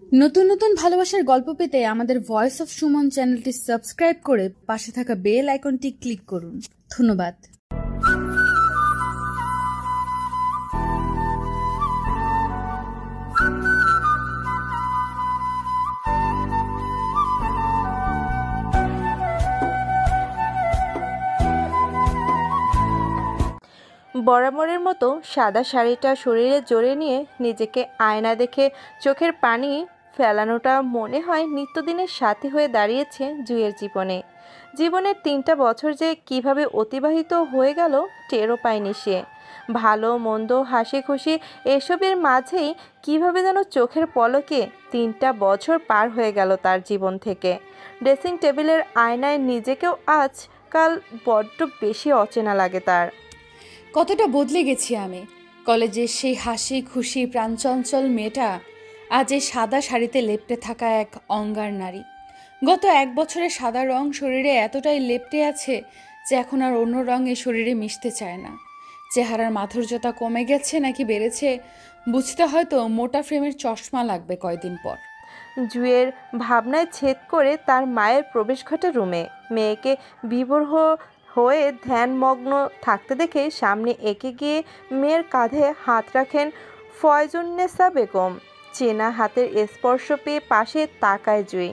নতুন নতুন ভালোবাসার গল্প পেতে আমাদের ভয়েস অফ সুমন চ্যানেলটি সাবস্ক্রাইব করে পাশে থাকা বেল আইকনটি ক্লিক করুন। ধন্যবাদ। বরাবরের মতো সাদা শাড়িটা শরীরে জড়িয়ে নিয়ে নিজেকে আয়না দেখে চোখের পানি ফেলানোটা মনে হয় নিত্যদিনের সাথী হয়ে দাঁড়িয়েছে জুঁইয়ের জীবনের 3টা বছর যে কিভাবে অতিবাহিত হয়ে গেল টেরও পায়নি সে। ভালো মন্দ হাসি খুশি এসবের মাঝেই কিভাবে যেন চোখের পলকে 3টা বছর পার হয়ে গেল তার জীবন থেকে। ড্রেসিং টেবিলের আয়নায় নিজেকেও আজকাল বড্ড বেশি অচেনা লাগে তার। কতটা বদলে গেছি আমি। কলেজের সেই হাসি খুশি প্রাণচঞ্চল মেয়েটা আজ এই সাদা শাড়িতে লেপ্টে থাকা এক অঙ্গার নারী। গত 1 বছরে সাদা রং শরীরে এতটাই লেপ্টে আছে যে এখন আর অন্য রং এই শরীরে মিশতে চায় না। চেহারার মাধুর্যতা কমে গেছে নাকি বেড়েছে বুঝতে হয়তো মোটা ফ্রেমের চশমা লাগবে কয়দিন পর। জুঁইয়ের ভাবনায় ছেদ করে তার মায়ের প্রবেশ ঘটে রুমে। মেয়েকে বিভোর হয়ে ধ্যানমগ্ন থাকতে দেখে সামনে এগিয়ে গিয়ে মেয়ের কাঁধে হাত রাখেন ফয়জুন্নেসা বেগম। চেনা হাতের স্পর্শ পেয়ে পাশে তাকায় জুঁই।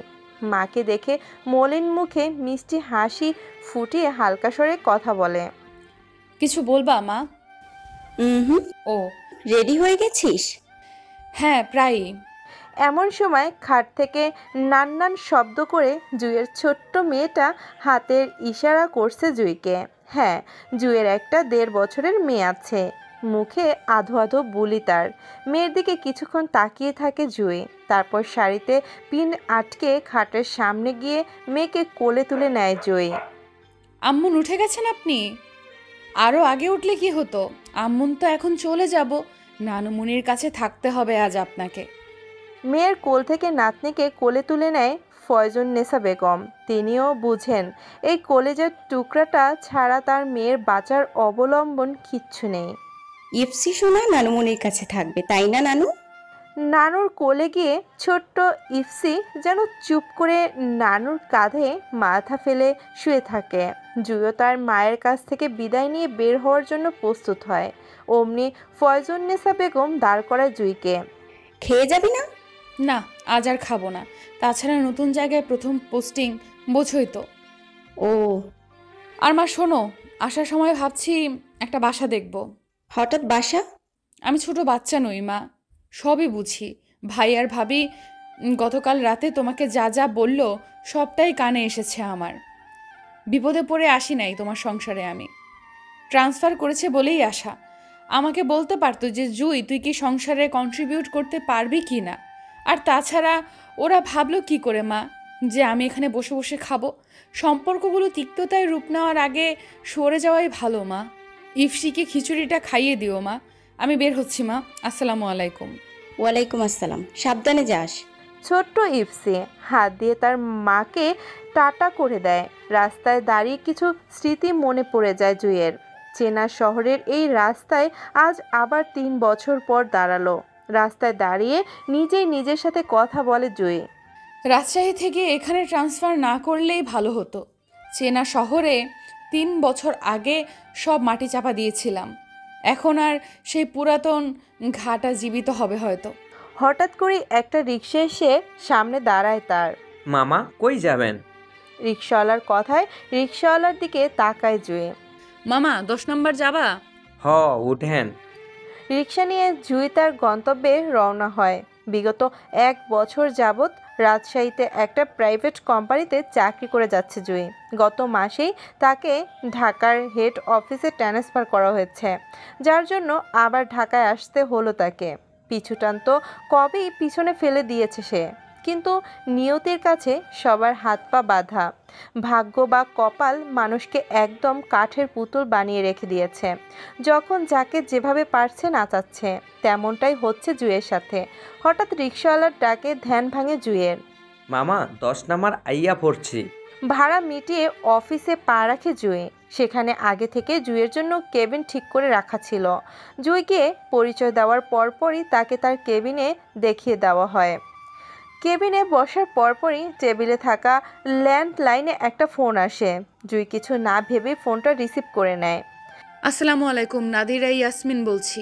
মাকে দেখে মলিন মুখে মিষ্টি হাসি ফুটিয়ে হালকা স্বরে কথা বলে। কিছু বলবা মা? ও রেডি হয়ে গেছিস? হ্যাঁ, প্রায়ই। এমন সময় খাট থেকে নান শব্দ করে জুঁইয়ের ছোট্ট মেয়েটা হাতের ইশারা করছে জুঁইকে। হ্যাঁ, জুঁইয়ের একটা 1.5 বছরের মেয়ে আছে। মুখে আধো আধো বুলি তার। মেয়ের দিকে কিছুক্ষণ তাকিয়ে থাকে জুঁই, তারপর শাড়িতে পিন আটকে খাটের সামনে গিয়ে মেয়েকে কোলে তুলে নেয় জুঁই। আম্মুন উঠে গেছেন আপনি? আরও আগে উঠলে কি হতো? আম্মুন তো এখন চলে যাব, নানুমুনির কাছে থাকতে হবে আজ আপনাকে। মেয়ের কোল থেকে নাতনিকে কোলে তুলে নেয় ফয়জুন্নেসা বেগম। তিনিও বুঝেন এই কলেজের টুকরাটা ছাড়া তার মেয়ের বাঁচার অবলম্বন কিচ্ছু নেই। ইপসি সোনা নানুমনির কাছে থাকবে, তাই না নানু? নানুর কোলে গিয়ে ছোট্ট ইপসি যেন চুপ করে নানুর কাঁধে মাথা ফেলে শুয়ে থাকে। জুঁইও তার মায়ের কাছ থেকে বিদায় নিয়ে বের হওয়ার জন্য প্রস্তুত হয়। অমনি ফয়জুন্নেসা বেগম দাঁড় করায় জুঁইকে। খেয়ে যাবি না? না, আজ আর খাবো না। তাছাড়া নতুন জায়গায় প্রথম পোস্টিং, বোঝই তো। ও, আর মা শোনো, আসার সময় ভাবছি একটা বাসা দেখব। হঠাৎ বাসা? আমি ছোট বাচ্চা নই মা, সবই বুঝি। ভাই আর ভাবি গতকাল রাতে তোমাকে যা যা বলল সবটাই কানে এসেছে আমার। বিপদে পড়ে আসি নাই তোমার সংসারে আমি। ট্রান্সফার করেছে বলেই আসা। আমাকে বলতে পারতো যে জুঁই তুই কি সংসারে কন্ট্রিবিউট করতে পারবি কি না। আর তাছাড়া ওরা ভাবলো কি করে মা যে আমি এখানে বসে বসে খাবো? সম্পর্কগুলো তিক্ততায় রূপ নেওয়ার আগে সরে যাওয়াই ভালো মা। ইফসিকে খিচুড়িটা খাইয়ে দিও মা। আমি বের হচ্ছি মা, আসসালামু আলাইকুম। ওয়ালাইকুম আসসালাম, সাবধানে যাস। ছোট্ট ইপসি হাত দিয়ে তার মাকে টাটা করে দেয়। রাস্তায় দাঁড়িয়ে কিছু স্মৃতি মনে পড়ে যায় জুঁইয়ের। চেনা শহরের এই রাস্তায় আজ আবার 3 বছর পর দাঁড়ালো। রাস্তায় দাঁড়িয়ে নিজেই নিজের সাথে কথা বলে জুঁই। রাজশাহী থেকে এখানে ট্রান্সফার না করলেই ভালো হতো। চেনা শহরে 3 বছর আগে সব মাটি চাপা দিয়েছিলাম। এখন আর সেই পুরাতন ঘাটা জীবিত হবে হয়তো। হঠাৎ করে একটা রিকশা এসে সামনে দাঁড়ায় তার। মামা কই যাবেন? রিকশাওয়ালার কথায় রিকশাওয়ালার দিকে তাকায় জুঁই। মামা 10 নম্বর যাবা? হ, উঠেন। রিকশা নিয়ে জুঁই তার গন্তব্যে রওনা হয়। বিগত 1 বছর যাবৎ রাজশাহীতে একটা প্রাইভেট কোম্পানিতে চাকরি করে যাচ্ছে জুঁই। গত মাসেই তাকে ঢাকার হেড অফিসে ট্রান্সফার করা হয়েছে, যার জন্য আবার ঢাকায় আসতে হলো তাকে। পিছুটান তো কবেই পিছনে ফেলে দিয়েছে সে, কিন্তু নিয়তির কাছে সবার হাত পা বাঁধা। ভাগ্য বা কপাল মানুষকে একদম কাঠের পুতুল বানিয়ে রেখে দিয়েছে। যখন যাকে যেভাবে পারছে নাচাচ্ছে, তেমনটাই হচ্ছে জুঁইয়ের সাথে। হঠাৎ রিকশাওয়ালার ডাকে ধ্যান ভাঙে জুঁইয়ের। মামা 10 নাম্বার আইয়া পড়ছি। ভাড়া মিটিয়ে অফিসে পা রাখে জুঁই। সেখানে আগে থেকে জুঁইয়ের জন্য কেবিন ঠিক করে রাখা ছিল। জুঁইকে পরিচয় দেওয়ার পরপরই তাকে তার কেবিনে দেখিয়ে দেওয়া হয়। কেবিনে বসার পরপরই টেবিলে থাকা ল্যান্ডলাইনে একটা ফোন আসে। জুই কিছু না ভেবে ফোনটা রিসিভ করে নেয়। আসসালামু আলাইকুম, নাদিরা ইয়াসমিন বলছি।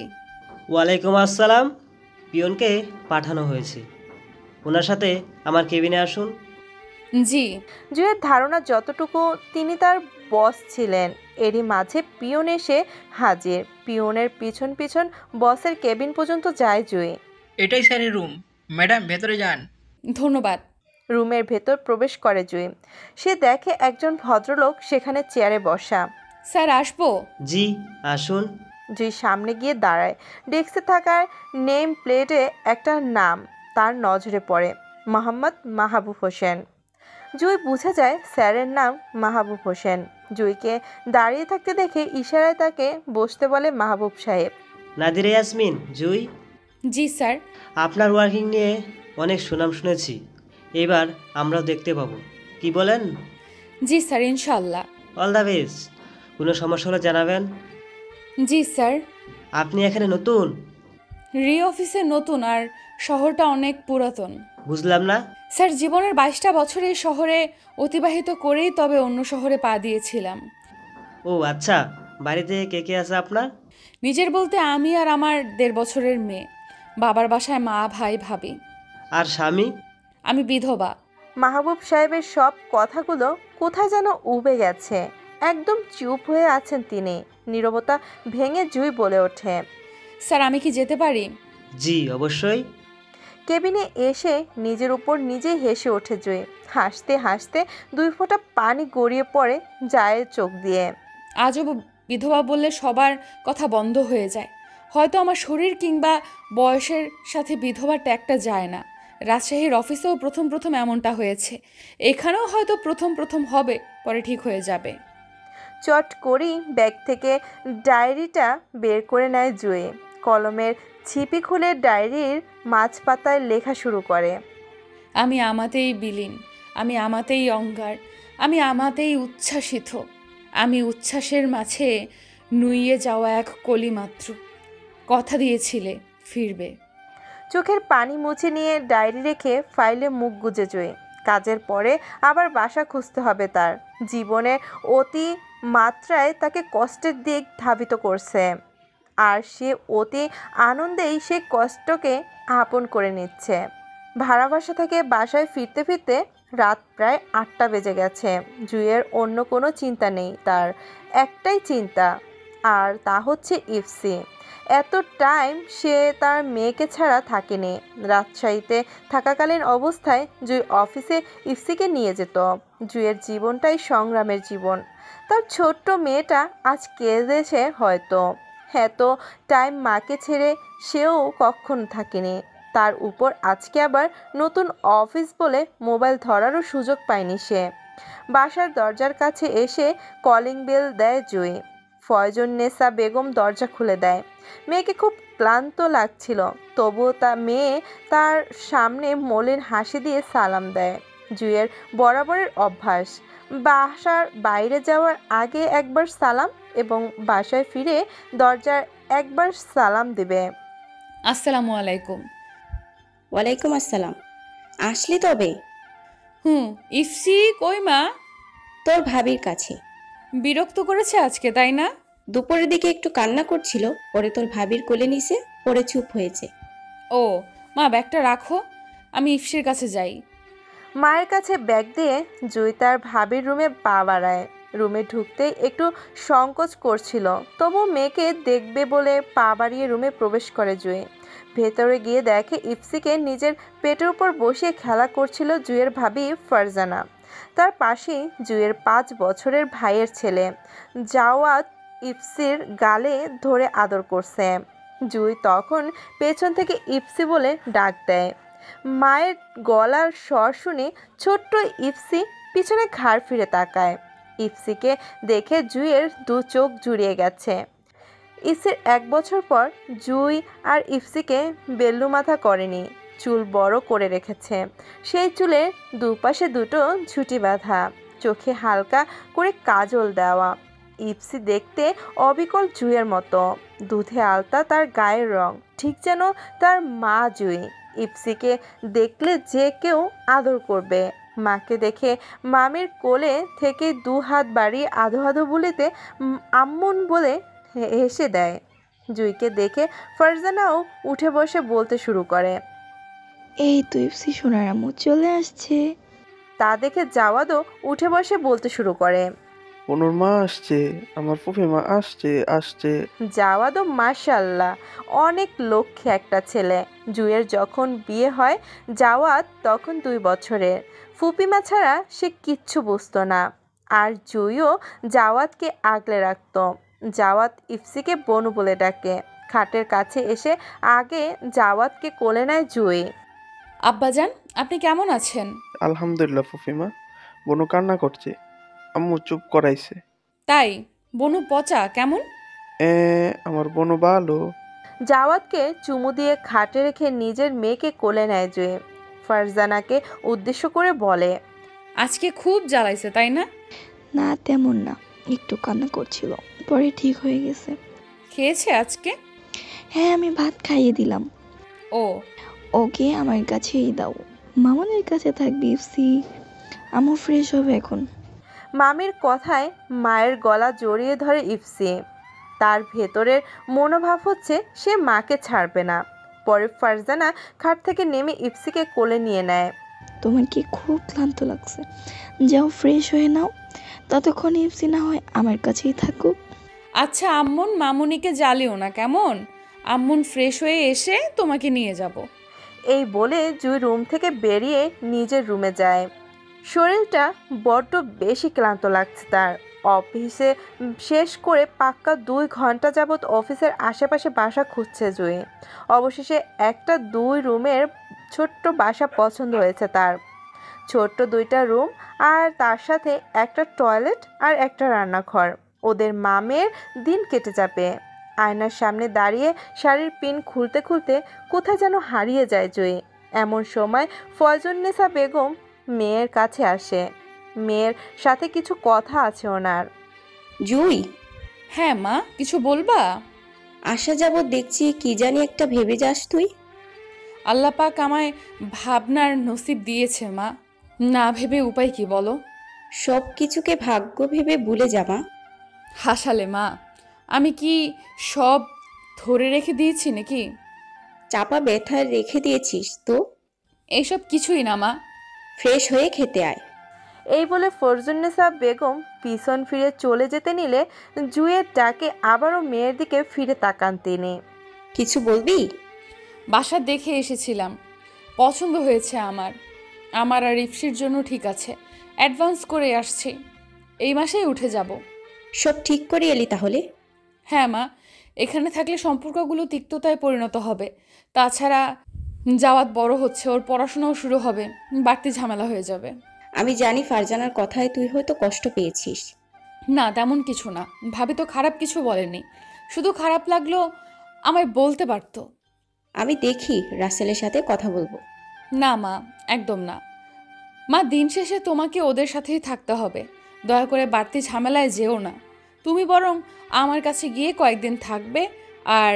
ওয়ালাইকুম আসসালাম। পিয়নকে পাঠানো হয়েছে, ওনার সাথে আমার কেবিনে আসুন। জি। জুয়ের ধারণা যতটুকু তিনি তার বস ছিলেন, এরই মাঝে পিয়ন এসে হাজির। পিয়নের পিছন পিছন বসের কেবিন পর্যন্ত যায় জুই। এটাই স্যারের রুম, ম্যাডাম ভেতরে যান। ধন্যবাদ। রুমের ভেতর প্রবেশ করে জুই। সে দেখে একজন ভদ্রলোক সেখানে চেয়ারে বসা। স্যার আসবো? জি আসুন। জুই সামনে গিয়ে দাঁড়ায়। ডেস্কে থাকার নেম প্লেটে একটা নাম তার নজরে পড়ে, মোহাম্মদ মাহবুব হোসেন। জুই বুঝে যায় স্যারের নাম মাহবুব হোসেন। জুইকে দাঁড়িয়ে থাকতে দেখে ইশারায় তাকে বসতে বলে মাহবুব সাহেব। নাদিরা ইয়াসমিন, জুই, জি স্যার। আপনার ওয়ার্কিং নিয়ে অনেক সুনাম শুনেছি, এবার আমরাও দেখতে পাবো, কি বলেন? জি স্যার, ইনশাল্লাহ। All the best. কোনো সমস্যা হলে জানাবেন। জি স্যার। আপনি এখানে নতুন? অফিসে নতুন, আর শহরটা অনেক পুরাতন। বুঝলাম না। স্যার, জীবনের 22টা বছর এই শহরে অতিবাহিত করেই তবে অন্য শহরে পা দিয়েছিলাম। ও আচ্ছা, বাড়িতে কে কে আছে আপনার? নিজের বলতে আমি আর আমার 1.5 বছরের মেয়ে। বাবার বাসায় মা, ভাই, ভাবি। আর স্বামী? আমি বিধবা। মাহবুব সাহেবের সব কথাগুলো কোথায় যেন উবে গেছে। একদম চুপ হয়ে আছেন তিনি। নীরবতা ভেঙে জুই বলে ওঠে, স্যার, আমি কি যেতে পারি? জি অবশ্যই। কেবিনে এসে নিজের উপর নিজেই হেসে ওঠে জুই। হাসতে হাসতে 2 ফোঁটা পানি গড়িয়ে পড়ে যায় চোখ দিয়ে। আজও বিধবা বললে সবার কথা বন্ধ হয়ে যায়। হয়তো আমার শরীর কিংবা বয়সের সাথে বিধবা ট্যাগটা যায় না। রাজশাহীর অফিসেও প্রথম প্রথম এমনটা হয়েছে, এখানেও হয়তো প্রথম প্রথম হবে, পরে ঠিক হয়ে যাবে। চট করেই ব্যাগ থেকে ডায়েরিটা বের করে নেয় জুই। কলমের ছিপি খুলে ডায়েরির মাঝপাতায় লেখা শুরু করে। আমি আমাতেই বিলীন, আমি আমাতেই অঙ্গার, আমি আমাতেই উচ্ছ্বাসিত, আমি উচ্ছ্বাসের মাঝে নুইয়ে যাওয়া এক কলি মাত্র। কথা দিয়েছিলে ফিরবে। চোখের পানি মুছে নিয়ে ডায়েরি রেখে ফাইলে মুখ গুজে জুই। কাজের পরে আবার বাসা খুঁজতে হবে তার। জীবনে অতি মাত্রায় তাকে কষ্টের দিক ধাবিত করছে, আর সে অতি আনন্দেই সে কষ্টকে আপন করে নিচ্ছে। ভাড়া বাসা থেকে বাসায় ফিরতে ফিরতে রাত প্রায় 8টা বেজে গেছে। জুইয়ের অন্য কোনো চিন্তা নেই, তার একটাই চিন্তা, আর তা হচ্ছে ইফসি। এত টাইম সে তার মেয়েকে ছাড়া থাকেনি। রাজশাহীতে থাকাকালীন অবস্থায় জুই অফিসে ইফসিকে নিয়ে যেত। জুইয়ের জীবনটাই সংগ্রামের জীবন। তার ছোট্ট মেয়েটা আজ কেঁদেছে হয়তো। এত টাইম মাকে ছেড়ে সেও কখনো থাকেনি। তার উপর আজকে আবার নতুন অফিস বলে মোবাইল ধরারও সুযোগ পায়নি সে। বাসার দরজার কাছে এসে কলিং বেল দেয় জুই। ফয়জুন্নেসা বেগম দরজা খুলে দেয়। মেয়েকে খুব ক্লান্ত লাগছিল, তবুও মেয়ে তার সামনে মলিন হাসি দিয়ে সালাম দেয়। জুইয়ের বরাবরের অভ্যাস, বাসার বাইরে যাওয়ার আগে একবার সালাম এবং বাসায় ফিরে দরজার একবার সালাম দেবে। আসসালামু আলাইকুম। ওয়ালাইকুম আসসালাম। আসলি তবে? ইফসি কই মা? তোর ভাবির কাছে। বিরক্ত করেছে আজকে, তাই না? দুপুরের দিকে একটু কান্না করছিল, পরে তোর ভাবির কোলে নিছে, পরে চুপ হয়েছে। ও মা, ব্যাগটা রাখো, আমি ইফসির কাছে যাই। মায়ের কাছে ব্যাগ দিয়ে জুই তার ভাবির রুমে পা বাড়ায়। রুমে ঢুকতেই একটু সংকোচ করছিল, তবু মেয়েকে দেখবে বলে পা বাড়িয়ে রুমে প্রবেশ করে জুই। ভেতরে গিয়ে দেখে ইফসিকে নিজের পেটের উপর বসিয়ে খেলা করছিল জুইয়ের ভাবি ফারজানা। তার পাশেই জুইয়ের 5 বছরের ভাইয়ের ছেলে জাওয়াত ইফসির গালে ধরে আদর করছে। জুই তখন পেছন থেকে ইফসি বলে ডাক দেয়। মায়ের গলার স্বর শুনে ছোট্ট ইফসি পিছনে ঘাড় ফিরে তাকায়। ইফসিকে দেখে জুইয়ের 2 চোখ জুড়িয়ে গেছে। ইফসির 1 বছর পর জুই আর ইফসিকে বেল্লু মাথা করেনি, চুল বড় করে রেখেছে। সেই চুলের দুপাশে 2টো ঝুঁটি বাঁধা, চোখে হালকা করে কাজল দেওয়া। ইফসি দেখতে অবিকল জুইয়ের মতো, দুধে আলতা তার গায়ের রং, ঠিক যেন তার মা জুই। ইপসিকে দেখলে যে কেউ আদর করবে। মাকে দেখে মামির কোলে থেকে 2 হাত বাড়িয়ে আধো আধো বলিতে আম্মুন বলে হেসে দেয়। জুইকে দেখে ফারজানাও উঠে বসে বলতে শুরু করে। এই তো ইপসি সোনার আম্মু চলে আসছে। তা দেখে জাওয়াদও উঠে বসে বলতে শুরু করে। বনুর মা আসছে, আমার ফুফি মা আসছে আসছে। জাওয়াদও মাশাআল্লাহ অনেক লক্ষ্মী একটা ছেলে। জুইয়ের যখন বিয়ে হয় জাওয়াদ তখন 2 বছরের। ফুপিমা ছাড়া সে কিচ্ছু বুঝতো না। আর জুইও জাওয়াদকে আগলে রাখত। জাওয়াদ ইফসিকে বনু বলে ডাকে। খাটের কাছে এসে আগে জাওয়াদকে কোলে নেয় জুই। আব্বাজান, আপনি কেমন আছেন? আলহামদুলিল্লাহ ফুফিমা। বনু কান্না করছে, আম্মু চুপ করাইছে। তাই? বনু পচা কেমন? আমার বনু ভালো। জাওয়াদকে চুমু দিয়ে খাটে রেখে নিজের মেয়েকে কোলে নেয় জুই। ফারজানাকে উদ্দেশ্য করে বলে, আজকে খুব জ্বালাইছে তাই না? না তেমন না, একটু কান্না করছিল, পরে ঠিক হয়ে গেছে। খেয়েছে আজকে? হ্যাঁ আমি ভাত খাইয়ে দিলাম। ও ওকে আমার কাছেই দাও, মামনের কাছে থাকবি ইপসি। আমু ফ্রেশ হবে এখন। মামির কথায় মায়ের গলা জড়িয়ে ধরে ইফসি। তার ভেতরের মনোভাব হচ্ছে সে মাকে ছাড়বে না। পরে ফারজানা খাট থেকে নেমে ইফসিকে কোলে নিয়ে নেয়। তোমার কি খুব ক্লান্ত লাগছে? যাও ফ্রেশ হয়ে নাও, ততক্ষণ ইপসি না হয় আমার কাছেই থাকুক। আচ্ছা আম্মুন মামুনিকে জ্বালিও না কেমন? আম্মুন ফ্রেশ হয়ে এসে তোমাকে নিয়ে যাব। এই বলে জুই রুম থেকে বেরিয়ে নিজের রুমে যায়। শরীরটা বড্ড বেশি ক্লান্ত লাগছে তার। অফিসে শেষ করে পাক্কা 2 ঘন্টা যাবৎ অফিসের আশেপাশে বাসা খুঁজছে জুই। অবশেষে একটা 2 রুমের ছোট্ট বাসা পছন্দ হয়েছে তার। ছোট্ট 2টা রুম আর তার সাথে একটা টয়লেট আর একটা রান্নাঘর। ওদের মামের দিন কেটে যাবে। আয়নার সামনে দাঁড়িয়ে শাড়ির পিন খুলতে খুলতে কোথায় যেন হারিয়ে যায় জুই। এমন সময় ফয়জুন্নেসা বেগম মেয়ের কাছে আসে। মেয়ের সাথে কিছু কথা আছে ওনার। জুই, হ্যাঁ মা, কিছু বলবা? আসা যাবৎ দেখছি কি জানি একটা ভেবে যাস তুই। আল্লাহ পাক আমায় ভাবনার নসিব দিয়েছে মা, না ভেবে উপায় কি বলো? সব কিছুকে ভাগ্য ভেবে ভুলে যাবা। হাসালে মা, আমি কি সব ধরে রেখে দিয়েছি নাকি? চাপা ব্যথায় রেখে দিয়েছিস তো। এইসব কিছুই না মা। ফ্রেশ হয়ে খেতে আয়। এই বলে ফরজুন্নেসা বেগম পিছন ফিরে চলে যেতে নিলে জুইয়ের ডাকে আবারও মেয়ের দিকে ফিরে তাকান তিনি। কিছু বলবি? বাসা দেখে এসেছিলাম, পছন্দ হয়েছে আমার। আমার আর ইফসির জন্য ঠিক আছে, অ্যাডভান্স করে আসছি, এই মাসেই উঠে যাব। সব ঠিক করে এলি তাহলে? হ্যাঁ মা, এখানে থাকলে সম্পর্কগুলো তিক্ততায় পরিণত হবে। তাছাড়া জাওয়াত বড় হচ্ছে, ওর পড়াশোনাও শুরু হবে, বাড়তি ঝামেলা হয়ে যাবে। আমি জানি ফারজানার কথায় তুই হয়তো কষ্ট পেয়েছিস। না তেমন কিছু না, ভাবি তো খারাপ কিছু বলেনি, শুধু খারাপ লাগলো আমায় বলতে পারতো। আমি দেখি রাসেলের সাথে কথা বলবো। না মা, একদম না মা, দিন শেষে তোমাকে ওদের সাথেই থাকতে হবে, দয়া করে বাড়তি ঝামেলায় যেও না। তুমি বরং আমার কাছে গিয়ে কয়েকদিন থাকবে। আর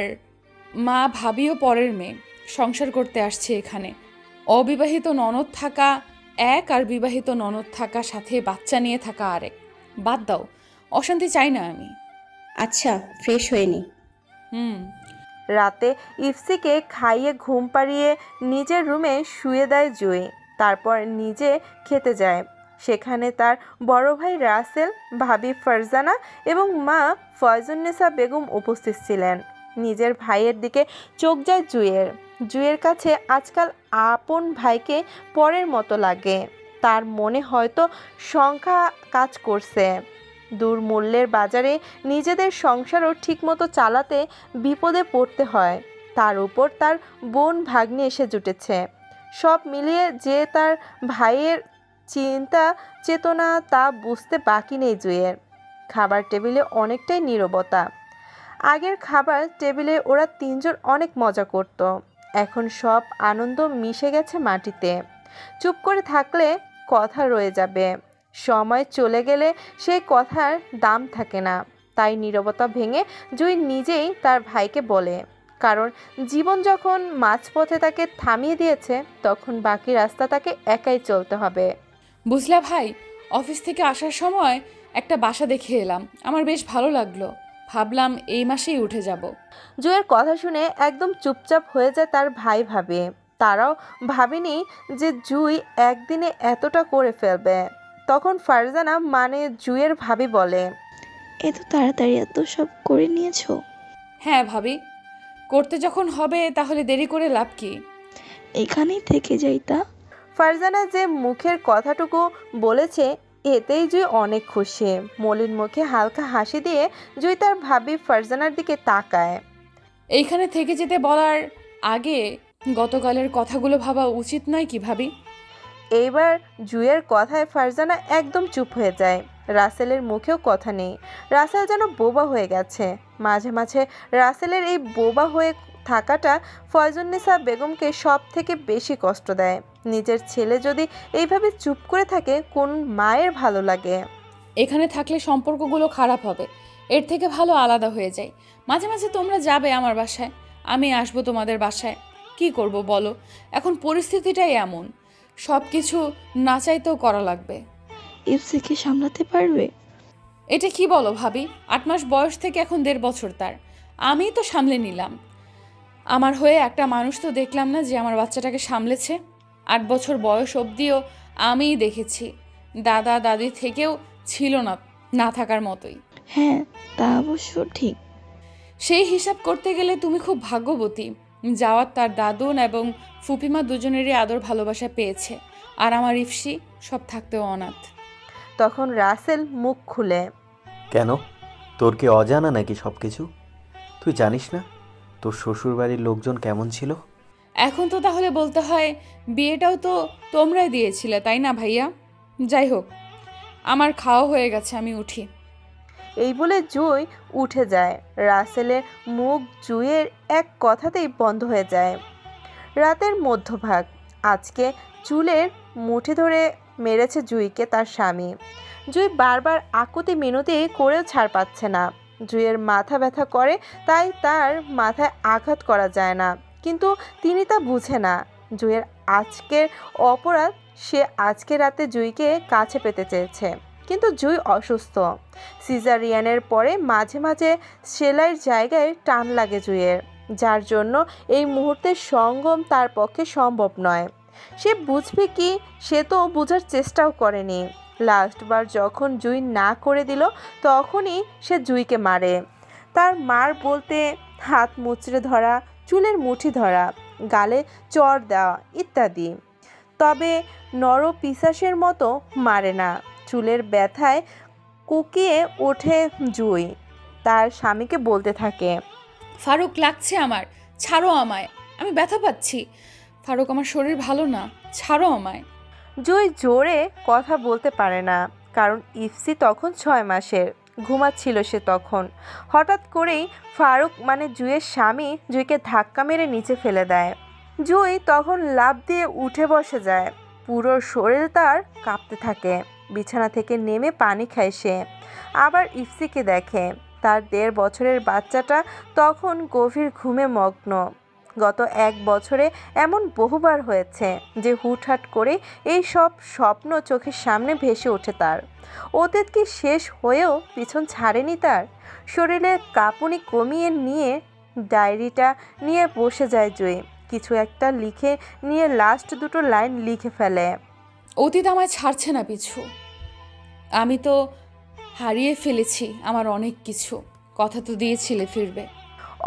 মা ভাবিও পরের মেয়ে, সংসার করতে আসছে এখানে। অবিবাহিত ননদ থাকা এক আর বিবাহিত ননদ থাকা সাথে বাচ্চা নিয়ে থাকা আরেক। বাদ দাও, অশান্তি চাই না আমি। আচ্ছা ফ্রেশ হয়ে নি। রাতে ইফসিকে খাইয়ে ঘুম পাড়িয়ে নিজের রুমে শুয়ে দেয় জুই। তারপর নিজে খেতে যায়। সেখানে তার বড় ভাই রাসেল, ভাবি ফারজানা এবং মা ফয়জুন্নেসা বেগম উপস্থিত ছিলেন। নিজের ভাইয়ের দিকে চোখ যায় জুইয়ের। জুইয়ের কাছে আজকাল আপন ভাইকে পরের মতো লাগে। তার মনে হয়তো সংখ্যা কাজ করছে। দুর্মূল্যের বাজারে নিজেদের সংসারও ঠিকমতো চালাতে বিপদে পড়তে হয়। তার উপর তার বোন ভাগ্নে এসে জুটেছে। সব মিলিয়ে যে তার ভাইয়ের চিন্তা চেতনা তা বুঝতে বাকি নেই জুইয়ের। খাবার টেবিলে অনেকটাই নীরবতা। আগের খাবার টেবিলে ওরা 3 জন অনেক মজা করত। এখন সব আনন্দ মিশে গেছে মাটিতে। চুপ করে থাকলে কথা রয়ে যাবে, সময় চলে গেলে সেই কথার দাম থাকে না। তাই নীরবতা ভেঙে জুই নিজেই তার ভাইকে বলে, কারণ জীবন যখন মাঝপথে তাকে থামিয়ে দিয়েছে, তখন বাকি রাস্তা তাকে একাই চলতে হবে। বুঝলা ভাই, অফিস থেকে আসার সময় একটা বাসা দেখে এলাম, আমার বেশ ভালো লাগলো। ভাবলাম এই মাসেই উঠে যাব। জুয়ের কথা শুনে একদম চুপচাপ হয়ে যায় তার ভাই ভাবি। তারাও ভাবেনি যে জুই একদিনে এতটা করে ফেলবে। তখন ফারজানা মানে জুয়ের ভাবি বলে, এত তাড়াতাড়ি এত সব করে নিয়েছো? হ্যাঁ ভাবি, করতে যখন হবে তাহলে দেরি করে লাভ কি? এখানেই থেকে যাইতা। ফারজানা যে মুখের কথাটুকু বলেছে এতেই জুই অনেক খুশি। মলিন মুখে হালকা হাসি দিয়ে জুই তার ভাবি ফারজানার দিকে তাকায়। এইখানে থেকে যেতে বলার আগে গতকালের কথাগুলো ভাবা উচিত নয় কি ভাবি? এইবার জুয়ের কথায় ফারজানা একদম চুপ হয়ে যায়। রাসেলের মুখেও কথা নেই। রাসেল যেন বোবা হয়ে গেছে। মাঝে মাঝে রাসেলের এই বোবা হয়ে থাকাটা ফয়জুন্নেসা বেগমকে সব থেকে বেশি কষ্ট দেয়। নিজের ছেলে যদি এইভাবে চুপ করে থাকে কোন মায়ের ভালো লাগে? এখানে থাকলে সম্পর্কগুলো খারাপ হবে, এর থেকে ভালো আলাদা হয়ে যায়। মাঝে মাঝে তোমরা যাবে আমার বাসায়, আমি আসবো তোমাদের বাসায়। কি করব বলো, এখন পরিস্থিতিটাই এমন, সব কিছু না চাইতেও করা লাগবে। ইপসিকে সামলাতে পারবে? এটা কি বলো ভাবি, 8 মাস বয়স থেকে এখন 1.5 বছর তার, আমিই তো সামলে নিলাম। আমার হয়ে একটা মানুষ তো দেখলাম না যে আমার বাচ্চাটাকে সামলেছে। 8 বছর বয়স অবধিও আমিই দেখেছি, দাদা দাদি থেকেও ছিল না, না থাকার মতোই। হ্যাঁ, তা অবশ্য ঠিক। সেই হিসাব করতে গেলে তুমি খুব ভাগ্যবতী। জাওয়াত তার দাদুন এবং ফুপিমা দুজনেরই আদর ভালোবাসা পেয়েছে, আর আমার ইফসি সব থাকতেও অনাথ। তখন রাসেল মুখ খুলে, কেন, তোর কি অজানা নাকি সব কিছু? তুই জানিস না তোর শ্বশুরবাড়ির লোকজন কেমন ছিল? এখন তো তাহলে বলতে হয় বিয়েটাও তো তোমরাই দিয়েছিলে, তাই না ভাইয়া? যাই হোক, আমার খাওয়া হয়ে গেছে, আমি উঠি। এই বলে জুই উঠে যায়। রাসেলের মুখ জুইয়ের এক কথাতেই বন্ধ হয়ে যায়। রাতের মধ্যভাগ। আজকে চুলের মুঠি ধরে মেরেছে জুইকে তার স্বামী। জুই বারবার আকুতি মিনতি করেও ছাড় পাচ্ছে না। জুইয়ের মাথা ব্যথা করে, তাই তার মাথায় আঘাত করা যায় না, কিন্তু তিনি তা বুঝে না। জুইয়ের আজকের অপরাধ, সে আজকে রাতে জুইকে কাছে পেতে চেয়েছে, কিন্তু জুই অসুস্থ। সিজারিয়ানের পরে মাঝে মাঝে সেলাইয়ের জায়গায় টান লাগে জুইয়ের, যার জন্য এই মুহূর্তে সঙ্গম তার পক্ষে সম্ভব নয়। সে বুঝবে কি, সে তো বোঝার চেষ্টাও করেনি। লাস্টবার যখন জুই না করে দিল তখনই সে জুইকে মারে। তার মার বলতে হাত মুচড়ে ধরা, চুলের মুঠি ধরা, গালে চড় দেওয়া ইত্যাদি। তবে নরপিশাচের মতো মারে না। চুলের ব্যথায় কুকিয়ে ওঠে জুই। তার স্বামীকে বলতে থাকে, ফারুক লাগছে আমার, ছাড়ো আমায়, আমি ব্যথা পাচ্ছি। ফারুক, আমার শরীর ভালো না, ছাড়ো আমায়। জুই জোরে কথা বলতে পারে না, কারণ ইফসি তখন 6 মাসের। ঘুমাচ্ছিল সে তখন। হঠাৎ করেই ফারুক মানে জুইয়ের স্বামী জুইকে ধাক্কা মেরে নিচে ফেলে দেয়। জুই তখন লাফ দিয়ে উঠে বসে যায়। পুরো শরীর তার কাঁপতে থাকে। বিছানা থেকে নেমে পানি খায় সে। আবার ইফসিকে দেখে। তার 1.5 বছরের বাচ্চাটা তখন গভীর ঘুমে মগ্ন। গত 1 বছরে এমন বহুবার হয়েছে যে হুটহাট করে এই সব স্বপ্ন চোখের সামনে ভেসে ওঠে তার। অতীত কি শেষ হয়েও পিছন ছাড়েনি তার? শরীরের কাঁপুনি কমিয়ে নিয়ে ডায়েরিটা নিয়ে বসে যায় জুই। কিছু একটা লিখে নিয়ে লাস্ট 2টো লাইন লিখে ফেলে। অতীত আমায় ছাড়ছে না পিছু। আমি তো হারিয়ে ফেলেছি আমার অনেক কিছু, কথা তো দিয়েছিলে ফিরবে।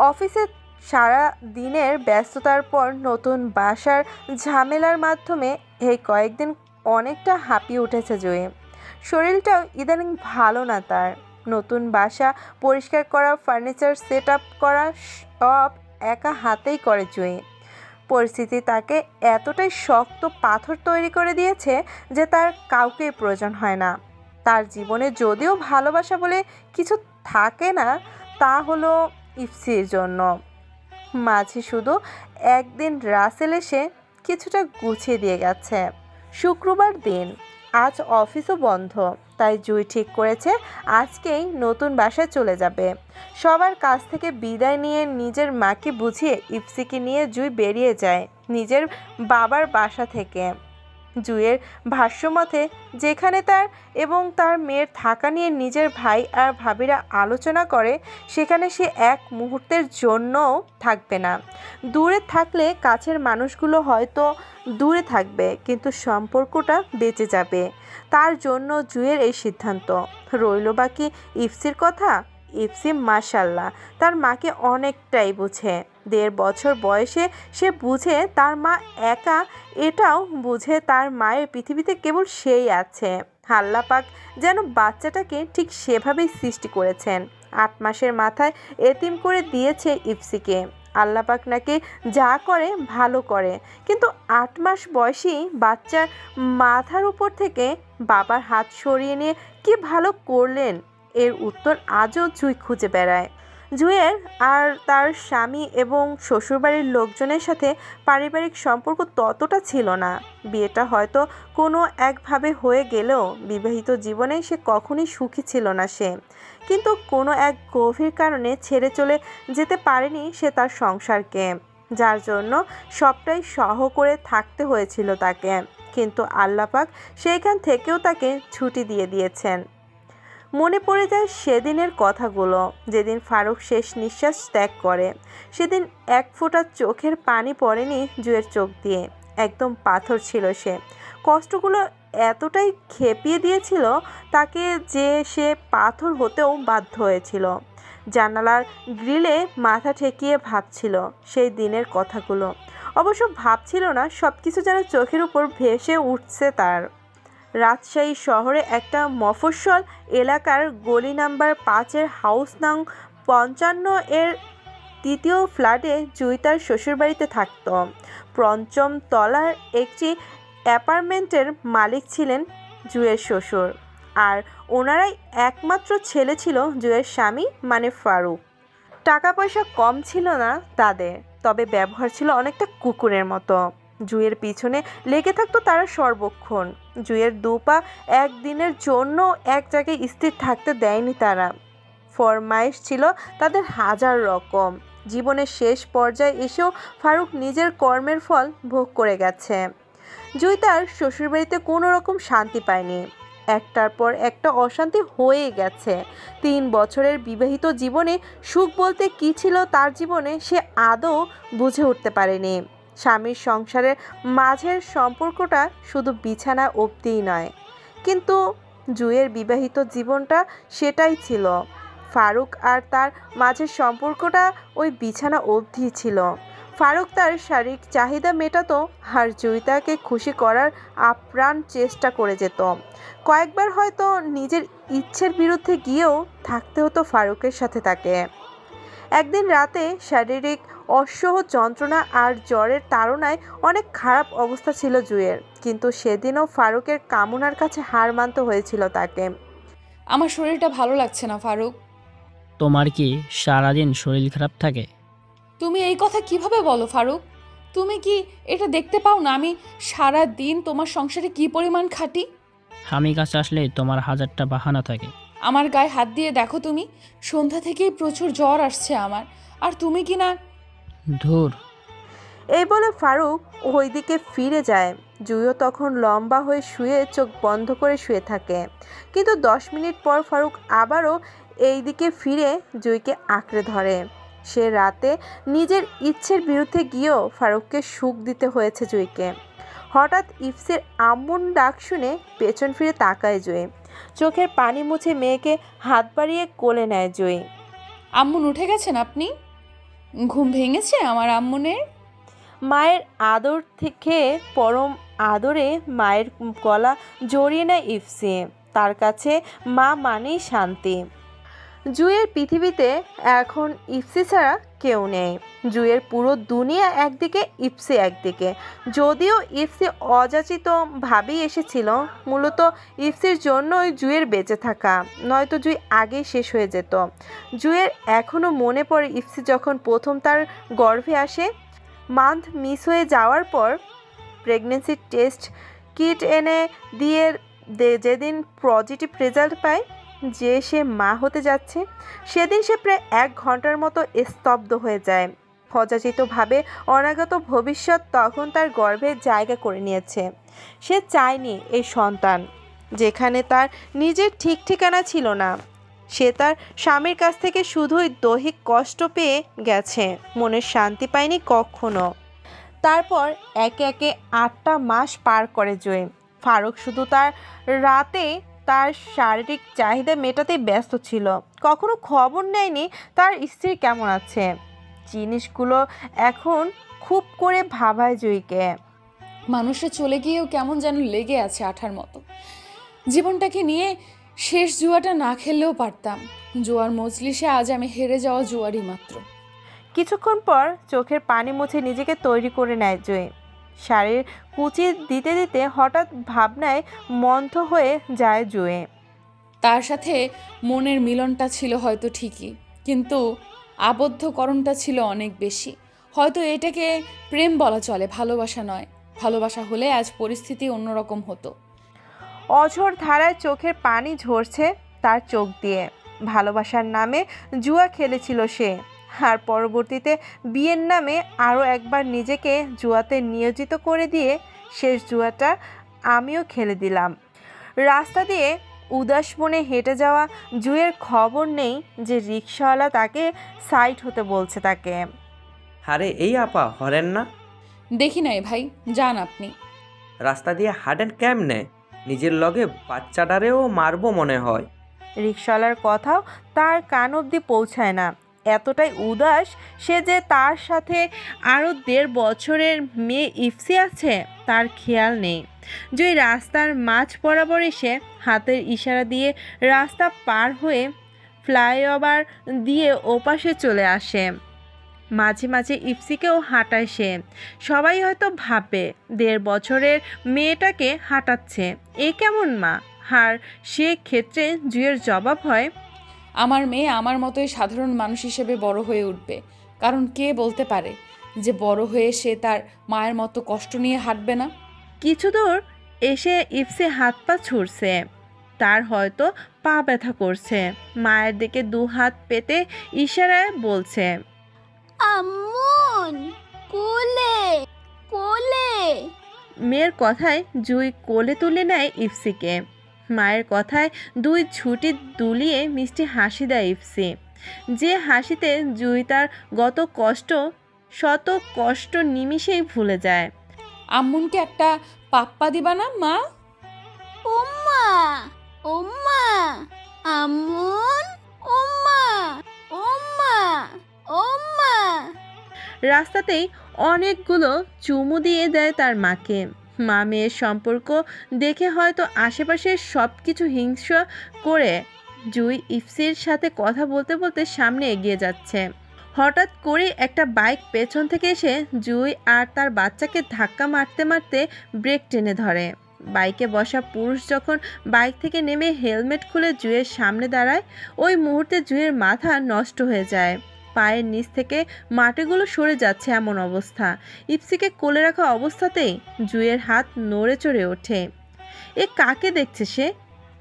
অফিসে সারা দিনের ব্যস্ততার পর নতুন বাসার ঝামেলার মাধ্যমে এই কয়েকদিন অনেকটা হাঁপিয়ে উঠেছে জুই। শরীরটাও ইদানিং ভালো না তার। নতুন বাসা পরিষ্কার করা, ফার্নিচার সেট আপ করা সব একা হাতেই করে জুই। পরিস্থিতি তাকে এতটাই শক্ত পাথর তৈরি করে দিয়েছে যে তার কাউকে প্রয়োজন হয় না। তার জীবনে যদিও ভালোবাসা বলে কিছু থাকে না, তা হলো ইফসির জন্য। মাঝে শুধু একদিন রাসেল এসে কিছুটা গুছিয়ে দিয়ে গেছে। শুক্রবার দিন, আজ অফিসও বন্ধ, তাই জুই ঠিক করেছে আজকেই নতুন বাসায় চলে যাবে। সবার কাছ থেকে বিদায় নিয়ে নিজের মাকে বুঝিয়ে ইপসিকে নিয়ে জুই বেরিয়ে যায় নিজের বাবার বাসা থেকে। জুইয়ের ভাষ্যমতে যেখানে তার এবং তার মেয়ের থাকা নিয়ে নিজের ভাই আর ভাবিরা আলোচনা করে সেখানে সে এক মুহূর্তের জন্যও থাকবে না। দূরে থাকলে কাছের মানুষগুলো হয়তো দূরে থাকবে কিন্তু সম্পর্কটা বেঁচে যাবে। তার জন্য জুইয়ের এই সিদ্ধান্ত। রইল বাকি ইপসির কথা। ইপসি মাশাল্লাহ তার মাকে অনেকটাই বুঝে। 1.5 বছর বয়সে সে বুঝে তার মা একা, এটাও বুঝে তার মায়ের পৃথিবীতে কেবল সেই আছে। আল্লাহ পাক যেন বাচ্চাটাকে ঠিক সেভাবেই সৃষ্টি করেছেন। 8 মাসের মাথায় এতিম করে দিয়েছে ইপসিকে। আল্লাহ পাক নাকি যা করে ভালো করে, কিন্তু 8 মাস বয়সী বাচ্চার মাথার উপর থেকে বাবার হাত সরিয়ে নিয়ে কি ভালো করলেন, এর উত্তর আজও জুই খুঁজে বেড়ায়। জুইয়ের আর তার স্বামী এবং শ্বশুরবাড়ির লোকজনের সাথে পারিবারিক সম্পর্ক ততটা ছিল না। বিয়েটা হয়তো কোনো একভাবে হয়ে গেলেও বিবাহিত জীবনে সে কখনোই সুখী ছিল না সে। কিন্তু কোনো এক গভীর কারণে ছেড়ে চলে যেতে পারেনি সে তার সংসারকে, যার জন্য সবটাই সহ করে থাকতে হয়েছিল তাকে। কিন্তু আল্লাহ পাক সেইখান থেকেও তাকে ছুটি দিয়ে দিয়েছেন। মনে পড়ে যায় সেদিনের কথাগুলো, যেদিন ফারুক শেষ নিঃশ্বাস ত্যাগ করে। সেদিন এক ফোঁটা চোখের পানি পড়েনি জুয়ের চোখ দিয়ে। একদম পাথর ছিল সে। কষ্টগুলো এতটাই খেপিয়ে দিয়েছিল তাকে যে সে পাথর হতেও বাধ্য হয়েছিল। জানালার গ্রিলে মাথা ঠেকিয়ে ভাবছিল সেই দিনের কথাগুলো। অবশ্য ভাবছিল না, সব কিছু যেন চোখের উপর ভেসে উঠছে তার। রাজশাহী শহরে একটা মফস্বল এলাকার গলি নাম্বার 5-এর হাউস নং 55 এর 3য় ফ্ল্যাটে জুই তার শ্বশুরবাড়িতে থাকত। 5ম তলার একটি অ্যাপার্টমেন্টের মালিক ছিলেন জুয়ের শ্বশুর, আর ওনারাই একমাত্র ছেলে ছিল জুয়ের স্বামী মানে ফারুক। টাকা পয়সা কম ছিল না তাদের, তবে ব্যবহার ছিল অনেকটা কুকুরের মতো। জুয়ের পিছনে লেগে থাকতো তারা সর্বক্ষণ। জুয়ের 2 পা একদিনের জন্য এক জায়গায় স্থির থাকতে দেয়নি তারা। ফরমাইশ ছিল তাদের হাজার রকম। জীবনের শেষ পর্যায়ে এসেও ফারুক নিজের কর্মের ফল ভোগ করে গেছে। জুই তার শ্বশুরবাড়িতে কোনো রকম শান্তি পায়নি। একটার পর একটা অশান্তি হয়ে গেছে। 3 বছরের বিবাহিত জীবনে সুখ বলতে কী ছিল তার জীবনে সে আদৌ বুঝে উঠতে পারেনি। স্বামীর সংসারের মাঝের সম্পর্কটা শুধু বিছানা অবধিই নয়, কিন্তু জুয়ের বিবাহিত জীবনটা সেটাই ছিল। ফারুক আর তার মাঝের সম্পর্কটা ওই বিছানা অবধি ছিল। ফারুক তার শারীরিক চাহিদা মেটাতো আর জুই তাকে খুশি করার আপ্রাণ চেষ্টা করে যেত। কয়েকবার হয়তো নিজের ইচ্ছের বিরুদ্ধে গিয়েও থাকতে হতো ফারুকের সাথে তাকে। একদিন রাতে শারীরিক অসহ্য যন্ত্রণা আর জ্বরের তাড়নায় অনেক খারাপ অবস্থা ছিল জুয়ের, কিন্তু সেদিনও ফারুকের কামনার কাছে হার মানতে হয়েছিল তাকে। আমার শরীরটা ভালো লাগছে না ফারুক। তোমার কি সারাদিন শরীর খারাপ থাকে? তুমি এই কথা কিভাবে বলো ফারুক? তুমি কি এটা দেখতে পাও না আমি সারা দিন তোমার সংসারে কি পরিমাণ খাটি? আমি কাছে আসলে তোমার হাজারটা বাহানা থাকে। আমার গায়ে হাত দিয়ে দেখো তুমি, সন্ধ্যা থেকেই প্রচুর জ্বর আসছে আমার, আর তুমি কি না। ধুর। এই বলে ফারুক ওইদিকে ফিরে যায়। জুইও তখন লম্বা হয়ে শুয়ে চোখ বন্ধ করে শুয়ে থাকে। কিন্তু 10 মিনিট পর ফারুক আবারও এই দিকে ফিরে জুইকে আঁকড়ে ধরে। সে রাতে নিজের ইচ্ছের বিরুদ্ধে গিয়েও ফারুককে সুখ দিতে হয়েছে জুইকে। হঠাৎ ইপসির আম্মুর ডাক শুনে পেছন ফিরে তাকায় জুই। চোখের পানি মুছে মেয়েকে হাত বাড়িয়ে কোলে নেয় জুই। আম্মুন উঠে গেছেন আপনি? ঘুম ভেঙেছে আমার আম্মুনের? মায়ের আদর থেকে পরম আদরে মায়ের গলা জড়িয়ে নেয় ইপসি। তার কাছে মা মানেই শান্তি। জুইয়ের পৃথিবীতে এখন ইপসি ছাড়া কেউ নেই। জুইয়ের পুরো দুনিয়া একদিকে, ইপসি একদিকে। যদিও ইপসি অযাচিতভাবেই এসেছিল, মূলত ইপসির জন্যই জুইয়ের বেঁচে থাকা, নয়তো জুই আগেই শেষ হয়ে যেত। জুইয়ের এখনও মনে পড়ে ইপসি যখন প্রথম তার গর্ভে আসে। মান্থ মিস হয়ে যাওয়ার পর প্রেগনেন্সি টেস্ট কিট এনে দিয়ে যেদিন পজিটিভ রেজাল্ট পায় যে সে মা হতে যাচ্ছে, সেদিন সে প্রায় 1 ঘন্টার মতো স্তব্ধ হয়ে যায়। অযাচিতভাবে অনাগত ভবিষ্যৎ তখন তার গর্ভে জায়গা করে নিয়েছে। সে চায়নি এই সন্তান, যেখানে তার নিজের ঠিক ঠিকানা ছিল না। সে তার স্বামীর কাছ থেকে শুধুই দৈহিক কষ্ট পেয়ে গেছে, মনের শান্তি পায়নি কখনো। তারপর একে একে 8টা মাস পার করে জুঁই। ফারুক শুধু তার রাতে তার শারীরিক চাহিদা মেটাতেই ব্যস্ত ছিল, কখনো খবর নেয়নি তার স্ত্রী কেমন আছে। জিনিসগুলো এখন খুব করে ভাবায় জুঁইকে। মানুষে চলে গিয়েও কেমন যেন লেগে আছে আঠার মতো। জীবনটাকে নিয়ে শেষ জুয়াটা না খেললেও পারতাম। জুয়ার মজলিসে আজ আমি হেরে যাওয়া জুয়ারই মাত্র। কিছুক্ষণ পর চোখের পানি মুছে নিজেকে তৈরি করে নেয় জুঁই। শাড়ির কুচি দিতে দিতে হঠাৎ ভাবনায় মন্থ হয়ে যায় জুঁই। তার সাথে মনের মিলনটা ছিল হয়তো ঠিকই, কিন্তু আবদ্ধকরণটা ছিল অনেক বেশি। হয়তো এটাকে প্রেম বলা চলে, ভালোবাসা নয়। ভালোবাসা হলে আজ পরিস্থিতি অন্যরকম হতো। অঝোর ধারায় চোখের পানি ঝরছে তার চোখ দিয়ে। ভালোবাসার নামে জুয়া খেলেছিল সে, আর পরবর্তীতে বিয়ের নামে আরও একবার নিজেকে জুয়াতে নিয়োজিত করে দিয়ে শেষ জুয়াটা আমিও খেলে দিলাম। রাস্তা দিয়ে উদাস মনে হেঁটে যাওয়া জুয়ের খবর নেই যে রিকশাওয়ালা তাকে সাইড হতে বলছে তাকে। আরে এই আপা হরেন না? দেখি নাই ভাই, যান আপনি। রাস্তা দিয়ে হাঁটেন কেমনে? নিজের লগে বাচ্চাটারেও মারবো মনে হয়। রিকশাওয়ালার কথাও তার কান অবধি পৌঁছায় না। এতটাই উদাস সে যে তার সাথে আরও 1.5 বছরের মেয়ে ইফসি আছে তার খেয়াল নেই। যে রাস্তার মাঝ বরাবর এসে হাতের ইশারা দিয়ে রাস্তা পার হয়ে ফ্লাইওভার দিয়ে ওপাশে চলে আসে। মাঝে মাঝে ইফসিকেও হাঁটায় সে। সবাই হয়তো ভাববে 1.5 বছরের মেয়েটাকে হাঁটাচ্ছে, এ কেমন মা? আর সে ক্ষেত্রে জুয়ের জবাব হয়, আমার মেয়ে আমার মতোই সাধারণ মানুষ হিসেবে বড় হয়ে উঠবে। কারণ কে বলতে পারে যে বড় হয়ে সে তার মায়ের মতো কষ্ট নিয়ে হাঁটবে না। কিছু দূর এসে ইফসি হাত পা ছুড়ছে। তার হয়তো পা ব্যথা করছে। মায়ের দিকে 2 হাত পেতে ইশারায় বলছে, আম্মুন কোলে কোলে। মেয়ের কথায় জুই কোলে তুলে নেয় ইফসিকে। মায়ের কথায় 2 ছুটি দুলিয়ে মিষ্টি হাসি দেয় ইফসি, যে হাসিতে জুই তার শত কষ্ট নিমিষেই ভুলে যায়। আম্মুনকে একটা পাপ্পা দিবা না মা? ওম্মা ওম্মা আম্মুন ওম্মা ওম্মা ওম্মা। রাস্তাতেই অনেকগুলো চুমু দিয়ে দেয় তার মাকে। মা মেয়ের সম্পর্ক দেখে হয়তো আশেপাশের সব কিছু হিংসা করে জুই ইফসির সাথে কথা বলতে বলতে সামনে এগিয়ে যাচ্ছে। হঠাৎ করে একটা বাইক পেছন থেকে এসে জুই আর তার বাচ্চাকে ধাক্কা মারতে মারতে ব্রেক টেনে ধরে। বাইকে বসা পুরুষ যখন বাইক থেকে নেমে হেলমেট খুলে জুয়ের সামনে দাঁড়ায়, ওই মুহূর্তে জুয়ের মাথা নষ্ট হয়ে যায়। পায়ের নিচ থেকে মাটিগুলো সরে যাচ্ছে এমন অবস্থা। ইপসিকে কোলে রাখা অবস্থাতেই জুয়ের হাত নড়ে চড়ে ওঠে। এ কাকে দেখছে সে?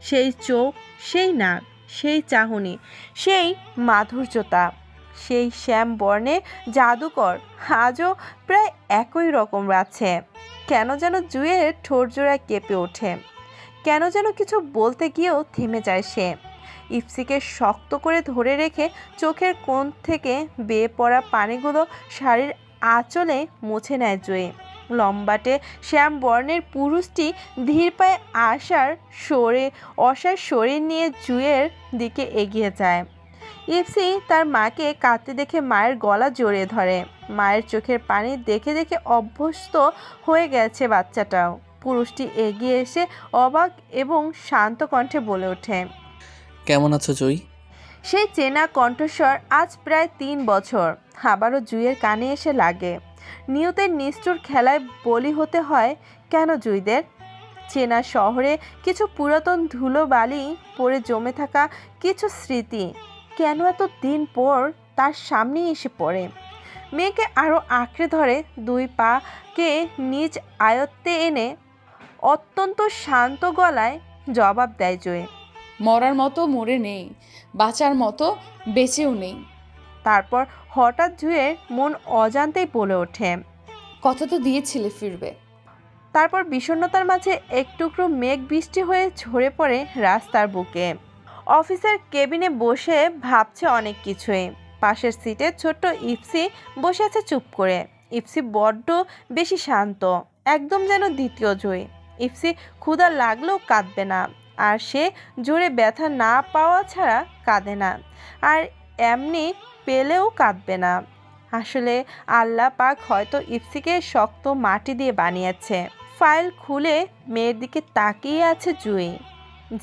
সেই চোখ, সেই নাক, সেই চাহনি, সেই মাধুর্যতা, সেই শ্যাম বর্ণে জাদুকর আজও প্রায় একই রকম আছে। কেন যেন জুয়ের ঠোঁটজোড়া কেঁপে ওঠে। কেন যেন কিছু বলতে গিয়েও থেমে যায় সে। ইপসিকে শক্ত করে ধরে রেখে চোখের কোণ থেকে বেয়ে পড়া পানিগুলো শাড়ির আঁচলে মুছে নেয় জুই। লম্বাটে শ্যাম বর্ণের পুরুষটি ধীর পায়ে অসার শরীর নিয়ে জুয়ের দিকে এগিয়ে যায়। ইপসি তার মাকে কাঁদতে দেখে মায়ের গলা জড়িয়ে ধরে। মায়ের চোখের পানি দেখে দেখে অভ্যস্ত হয়ে গেছে বাচ্চাটাও। পুরুষটি এগিয়ে এসে অবাক এবং শান্ত কণ্ঠে বলে ওঠে, কেমন আছো জুই? সেই চেনা কণ্ঠস্বর আজ প্রায় 3 বছর আবারও জুইয়ের কানে এসে লাগে। নিয়তের নিষ্ঠুর খেলায় বলি হতে হয় কেন জুইদের? চেনা শহরে কিছু পুরাতন ধুলোবালি পড়ে জমে থাকা কিছু স্মৃতি কেন এত দিন পর তার সামনে এসে পড়ে? মেয়েকে আরও আঁকড়ে ধরে 2 পাকে নিজ আয়ত্তে এনে অত্যন্ত শান্ত গলায় জবাব দেয় জুই। মরার মতো মরে নেই, বাঁচার মতো বেঁচেও নেই। তারপর হঠাৎ জুইয়ের মন অজান্তেই বলে ওঠে, কথা তো দিয়েছিলে ফিরবে। তারপর বিষণ্ণতার মাঝে এক টুকরো মেঘ বৃষ্টি হয়ে ঝরে পড়ে রাস্তার বুকে। অফিসের কেবিনে বসে ভাবছে অনেক কিছুই। পাশের সিটে ছোট্ট ইপসি বসে আছে চুপ করে। ইপসি বড্ড বেশি শান্ত, একদম যেন দ্বিতীয় জুই। ইপসি ক্ষুধা লাগলেও কাঁদবে না, আর সে জোরে ব্যথা না পাওয়া ছাড়া কাঁদে না, আর এমনি পেলেও কাঁদবে না। আসলে আল্লাহ পাক হয়তো ইপসিকে শক্ত মাটি দিয়ে বানিয়েছে। ফাইল খুলে মেয়ের দিকে তাকিয়ে আছে জুই।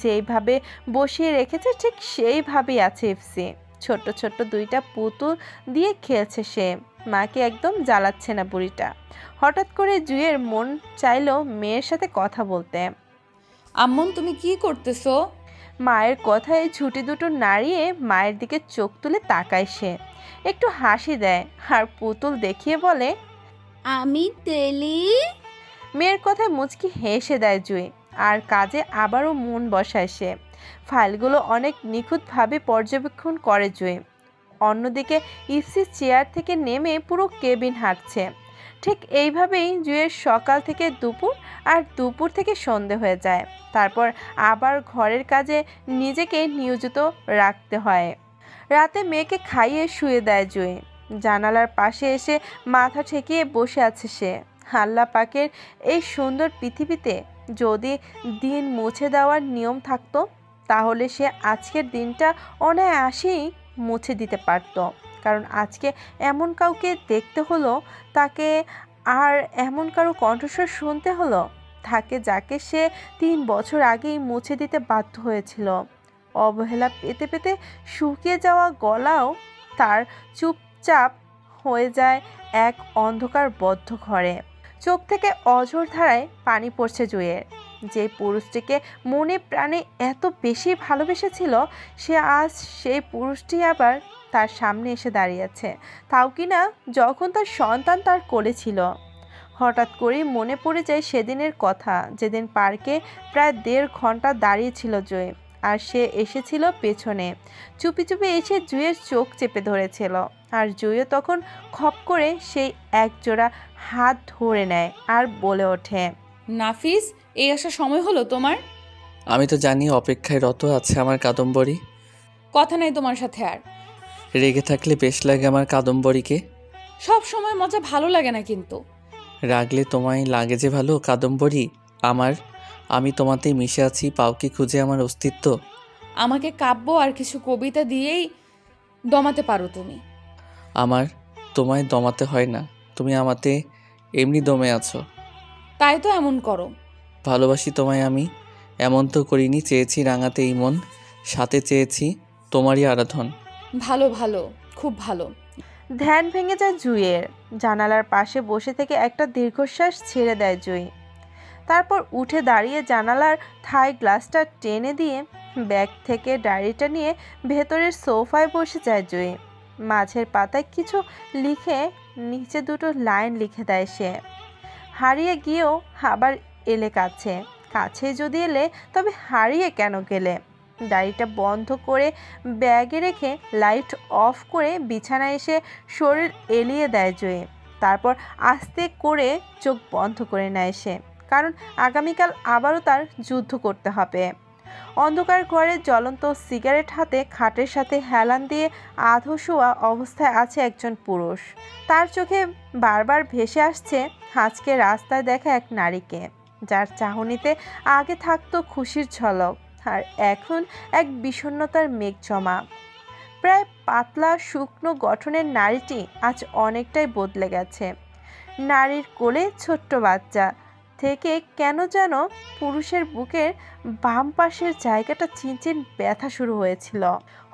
যেইভাবে বসিয়ে রেখেছে ঠিক সেইভাবেই আছে ইপসি। ছোট্ট ছোট্ট দুইটা পুতুল দিয়ে খেলছে সে। মাকে একদম জ্বালাচ্ছে না বুড়িটা। হঠাৎ করে জুইয়ের মন চাইলো মেয়ের সাথে কথা বলতে। আম্মন, তুমি কি করতেছো? মায়ের কথায় ছুটি দুটো নাড়িয়ে মায়ের দিকে চোখ তুলে তাকায় সে। একটু হাসি দেয় আর পুতুল দেখিয়ে বলে, আমি তেলি। মেয়ের কথায় মুচকি হেসে দেয় জুই, আর কাজে আবারও মন বসায় সে। ফাইলগুলো অনেক নিখুঁতভাবে পর্যবেক্ষণ করে জুই। অন্যদিকে ইপসি চেয়ার থেকে নেমে পুরো কেবিন হাঁটছে। ঠিক এইভাবেই জুইয়ের সকাল থেকে দুপুর, আর দুপুর থেকে সন্ধে হয়ে যায়। তারপর আবার ঘরের কাজে নিজেকে নিয়োজিত রাখতে হয়। রাতে মেয়েকে খাইয়ে শুয়ে দেয় জুই। জানালার পাশে এসে মাথা ঠেকিয়ে বসে আছে সে। আল্লাহ পাকের এই সুন্দর পৃথিবীতে যদি দিন মুছে দেওয়ার নিয়ম থাকতো, তাহলে সে আজকের দিনটা অনায়াসেই মুছে দিতে পারত। কারণ আজকে এমন কাউকে দেখতে হলো তাকে, আর এমন কারো কণ্ঠস্বর শুনতে হলো তাকে, যাকে সে 3 বছর আগেই মুছে দিতে বাধ্য হয়েছিল। অবহেলা পেতে পেতে শুকিয়ে যাওয়া গলাও তার চুপচাপ হয়ে যায় এক অন্ধকার বদ্ধ ঘরে। চোখ থেকে অঝোর ধারায় পানি পড়ছে জুইয়ের। যে পুরুষটিকে মনে প্রাণে এত বেশি ভালোবেসেছিল, সে আজ সেই পুরুষটি আবার তার সামনে এসে দাঁড়িয়েছে, তাও কিনা যখন তার সন্তান তার কোলে ছিল। হঠাৎ করেই মনে পড়ে যায় সেদিনের কথা, যেদিন পার্কে প্রায় 1.5 ঘন্টা দাঁড়িয়েছিল জুই, আর সে এসেছিল পেছনে। চুপি চুপি এসে জুইয়ের চোখ চেপে ধরেছিল, আর জুইও তখন খপ করে সেই একজোড়া হাত ধরে নেয় আর বলে ওঠে, নাফিস, এই আসার সময় হলো তোমার? আমি তো জানি অপেক্ষায় রত আছে আমার কাদম্বরী। কথা নাই তোমার সাথে আর। রেগে থাকলে বেশ লাগে আমার কাদম্বরীকে। সব সময় মজা ভালো লাগে না কিন্তু। রাগলে তোমায় লাগে যে ভালো কাদম্বরী আমার। আমি তোমাতেই মিশে আছি, পাওকে খুঁজে আমার অস্তিত্ব। আমাকে কাব্য আর কিছু কবিতা দিয়েই দমাতে পারো তুমি। আমার তোমায় দমাতে হয় না, তুমি আমাতে এমনি দমে আছো। তাই তো এমন করো। ভালোবাসি তোমায় আমি, এমন তো করিনি। চেয়েছি রাঙাতে এই মন, সাথে চেয়েছি তোমারই আরাধন। ভালো ভালো, খুব ভালো। ধ্যান ভেঙে যায় জুইয়ের। জানালার পাশে বসে থেকে একটা দীর্ঘশ্বাস ছেড়ে দেয় জুই। তারপর উঠে দাঁড়িয়ে জানালার থাই গ্লাসটা টেনে দিয়ে ব্যাগ থেকে ডায়েরিটা নিয়ে ভেতরের সোফায় বসে যায় জুই। মাঝের পাতায় কিছু লিখে নিচে 2টো লাইন লিখে দেয় সে। হারিয়ে গিয়েও আবার এলে কাছে, কাছে যদি এলে তবে হারিয়ে কেন গেলে। ডায়েরিটা বন্ধ করে ব্যাগে রেখে লাইট অফ করে বিছানায় এসে শরীর এলিয়ে দেয় জুই। তারপর আস্তে করে চোখ বন্ধ করে নেয় সে, কারণ আগামীকাল আবারও তার যুদ্ধ করতে হবে। অন্ধকার ঘরে জ্বলন্ত সিগারেট হাতে খাটের সাথে হেলান দিয়ে আধো শোয়া অবস্থায় আছে একজন পুরুষ। তার চোখে বারবার ভেসে আসছে আজকে রাস্তায় দেখা এক নারীকে, যার চাহনিতে আগে থাকতো খুশির ঝলক, আর এখন এক বিষণ্ণতার মেঘ জমা। প্রায় পাতলা শুকনো গঠনের নারীটি আজ অনেকটাই বদলে গেছে। নারীর কোলে ছোট্ট বাচ্চা থেকে কেন যেন পুরুষের বুকের বাম পাশের জায়গাটা চিনচিন ব্যথা শুরু হয়েছিল।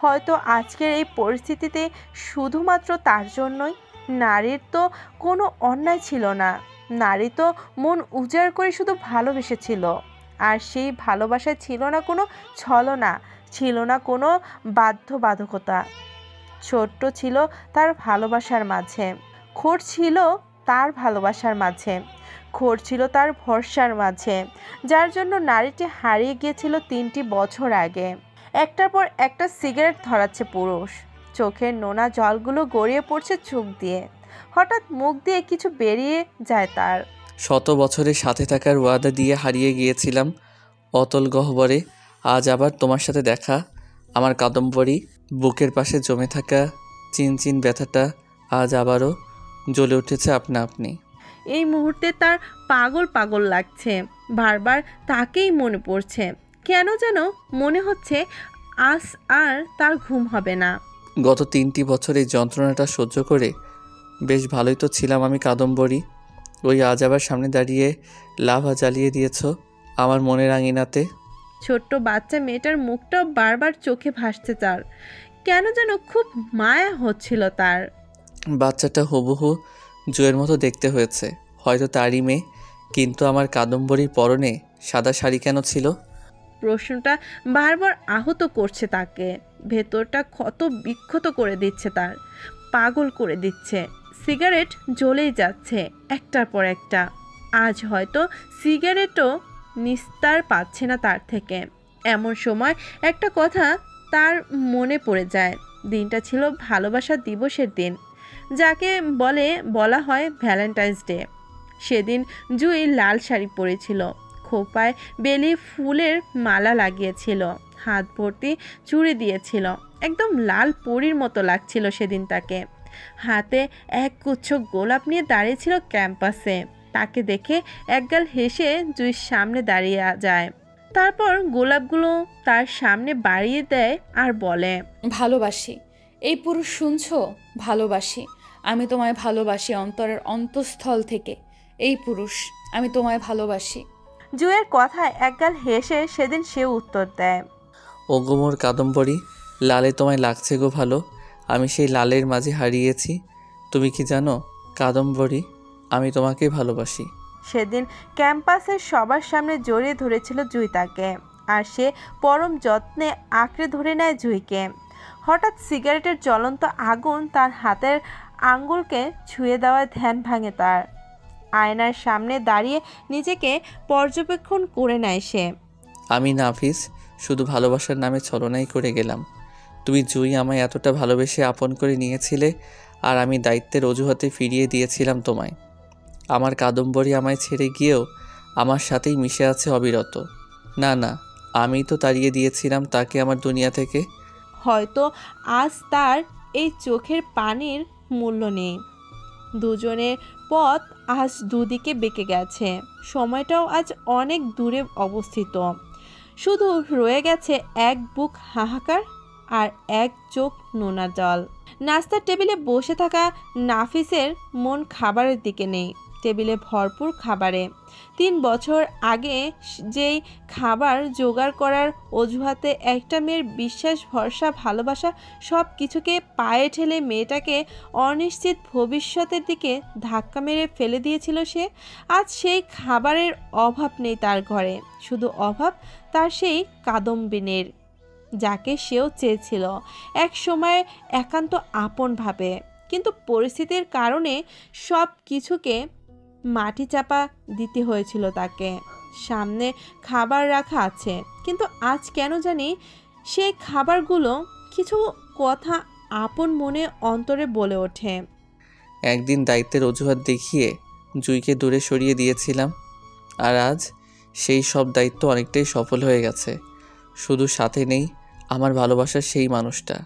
হয়তো আজকের এই পরিস্থিতিতে শুধুমাত্র তার জন্যই। নারীর তো কোনো অন্যায় ছিল না, নারী তো মন উজাড় করে শুধু ভালোবেসেছিল, আর সেই ভালোবাসায় ছিল না কোনো ছলনা, ছিল না কোনো বাধ্যবাধকতা। ছোট্ট ছিল তার ভালোবাসার মাঝে, খোট ছিল তার ভালোবাসার মাঝে। ঘোর ছিল তার ভরসার মাঝে, যার জন্য নারীটি হারিয়ে গিয়েছিল 3টি বছর আগে। একটার পর একটা সিগারেট ধরাচ্ছে পুরুষ, চোখের নোনা জলগুলো গড়িয়ে পড়ছে চোখ দিয়ে। হঠাৎ মুখ দিয়ে কিছু বেরিয়ে যায় তার। শত বছরের সাথে থাকার ওয়াদা দিয়ে হারিয়ে গিয়েছিলাম অতল গহ্বরে, আজ আবার তোমার সাথে দেখা। আমার কাদম্বরী, বুকের পাশে জমে থাকা চিনচিন ব্যথাটা আজ আবারও জ্বলে উঠেছে আপনা আপনি। এই মুহূর্তে তার পাগল পাগল লাগছে, বারবার তাকেই মনে পড়ছে। কেন যেন মনে হচ্ছে আজ আর তার ঘুম হবে না। গত 3টি বছর এই যন্ত্রণাটা সহ্য করে বেশ ভালোই তো ছিলাম আমি কাদম্বরী। ওই আজ আবার সামনে দাঁড়িয়ে লাভা জ্বালিয়ে দিয়েছ আমার মনের আঙিনাতে। ছোট্ট বাচ্চা মেয়েটার মুখটাও বারবার চোখে ভাসছে তার, কেন যেন খুব মায়া হচ্ছিল তার। বাচ্চাটা হুবহু জুয়ের মতো দেখতে হয়েছে, হয়তো তারই মেয়ে, কিন্তু আমার কাদম্বরীর পরনে সাদা শাড়ি কেন ছিল? প্রশ্নটা বারবার আহত করছে তাকে, ভেতরটা ক্ষত বিক্ষত করে দিচ্ছে তার, পাগল করে দিচ্ছে। সিগারেট জ্বলেই যাচ্ছে একটার পর একটা। আজ হয়তো সিগারেটও নিস্তার পাচ্ছে না তার থেকে। এমন সময় একটা কথা তার মনে পড়ে যায়। দিনটা ছিল ভালোবাসা দিবসের দিন, যাকে বলা হয় ভ্যালেন্টাইন্স ডে। সেদিন জুই লাল শাড়ি পরেছিল, খোপায় বেলি ফুলের মালা লাগিয়েছিল, হাত ভর্তি চুড়ি দিয়েছিল। একদম লাল পরীর মতো লাগছিল সেদিন তাকে। হাতে এক গুচ্ছ গোলাপ নিয়ে দাঁড়িয়েছিল ক্যাম্পাসে। তাকে দেখে একগাল হেসে জুইয়ের সামনে দাঁড়িয়ে যায়, তারপর গোলাপগুলো তার সামনে বাড়িয়ে দেয় আর বলে, ভালোবাসি। এই পুরুষ শুনছো? ভালোবাসি। আমি তোমায় ভালোবাসি অন্তরের অন্তঃস্থল থেকে। এই পুরুষ, আমি তোমায় ভালোবাসি। জুয়ের কথায় একগাল হেসে সেদিন সেও উত্তর দেয়, ও গো মোর কাদম্বরী, লালে তোমায় লাগছে গো ভালো। আমি সেই লালের মাঝে হারিয়েছি। তুমি কি জানো কাদম্বরী, আমি তোমাকে ভালোবাসি। সেদিন ক্যাম্পাসের সবার সামনে জড়িয়ে ধরেছিল জুই তাকে, আর সে পরম যত্নে আঁকড়ে ধরে নেয় জুইকে। হঠাৎ সিগারেটের জ্বলন্ত আগুন তার হাতের আঙ্গুলকে ছুঁয়ে দেওয়ায় ধ্যান ভাঙে তার। আয়নার সামনে দাঁড়িয়ে নিজেকে পর্যবেক্ষণ করে নেয় সে। আমি নাফিস, শুধু ভালোবাসার নামে ছলনাই করে গেলাম। তুমি জুই আমায় এতটা ভালোবেসে আপন করে নিয়েছিলে, আর আমি দায়িত্বের অজুহাতে ফিরিয়ে দিয়েছিলাম তোমায়। আমার কাদম্বরী আমায় ছেড়ে গিয়েও আমার সাথেই মিশে আছে অবিরত। না না, আমি তো তাড়িয়ে দিয়েছিলাম তাকে আমার দুনিয়া থেকে। হয়তো আজ তার এই চোখের পানির মূল্য নেই। দুজনের পথ আজ দুদিকে বেঁকে গেছে, সময়টাও আজ অনেক দূরে অবস্থিত। শুধু রয়ে গেছে এক বুক হাহাকার আর এক চোখ নোনা জল। নাস্তার টেবিলে বসে থাকা নাফিসের মন খাবারের দিকে নেই, টেবিলে ভরপুর খাবারে। 3 বছর আগে যেই খাবার জোগাড় করার অজুহাতে একটা মেয়ের বিশ্বাস, ভরসা, ভালোবাসা সব কিছুকে পায়ে ঠেলে মেয়েটাকে অনিশ্চিত ভবিষ্যতের দিকে ধাক্কা মেরে ফেলে দিয়েছিল সে, আজ সেই খাবারের অভাব নেই তার ঘরে। শুধু অভাব তার সেই কাদম্বিনীর, যাকে সেও চেয়েছিল এক সময় একান্ত আপন ভাবে। কিন্তু পরিস্থিতির কারণে সব কিছুকে মাটি চাপা দিতে হয়েছিল তাকে। সামনে খাবার রাখা আছে, কিন্তু আজ কেন জানি সেই খাবারগুলো কিছু কথা আপন মনে অন্তরে বলে ওঠে। একদিন দায়িত্বের অজুহাত দেখিয়ে জুইকে দূরে সরিয়ে দিয়েছিলাম, আর আজ সেই সব দায়িত্ব অনেকটাই সফল হয়ে গেছে। শুধু সাথে নেই আমার ভালোবাসার সেই মানুষটা।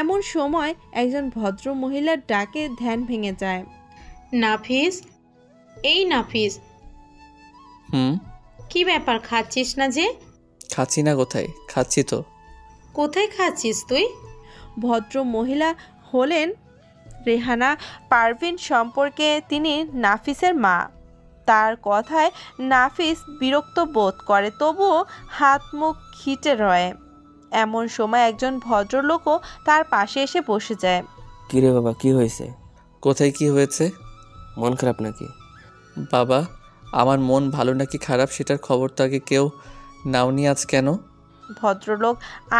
এমন সময় একজন ভদ্র মহিলার ডাকে ধ্যান ভেঙে যায়। নাফিস, এই নাফিস, কি ব্যাপার, খাচ্ছিস না যে? খাচ্ছি না কোথায়, খাচ্ছি তো। কোথায় খাচ্ছিস তুই? ভদ্র মহিলা হলেন রেহানা পারভিন, সম্পর্কে তিনি নাফিসের মা। তার কথায় নাফিস বিরক্ত বোধ করে, তবুও হাত মুখ খিটে রয়। এমন সময় একজন ভদ্রলোকও তার পাশে এসে বসে যায়। কি রে বাবা, কি হয়েছে? কোথায় কি হয়েছে? মন খারাপ নাকি? বাবা, আমার মন ভালো নাকি খারাপ সেটার খবর তো আগে কেউ নাওনি, আজ কেন? ভদ্রলোক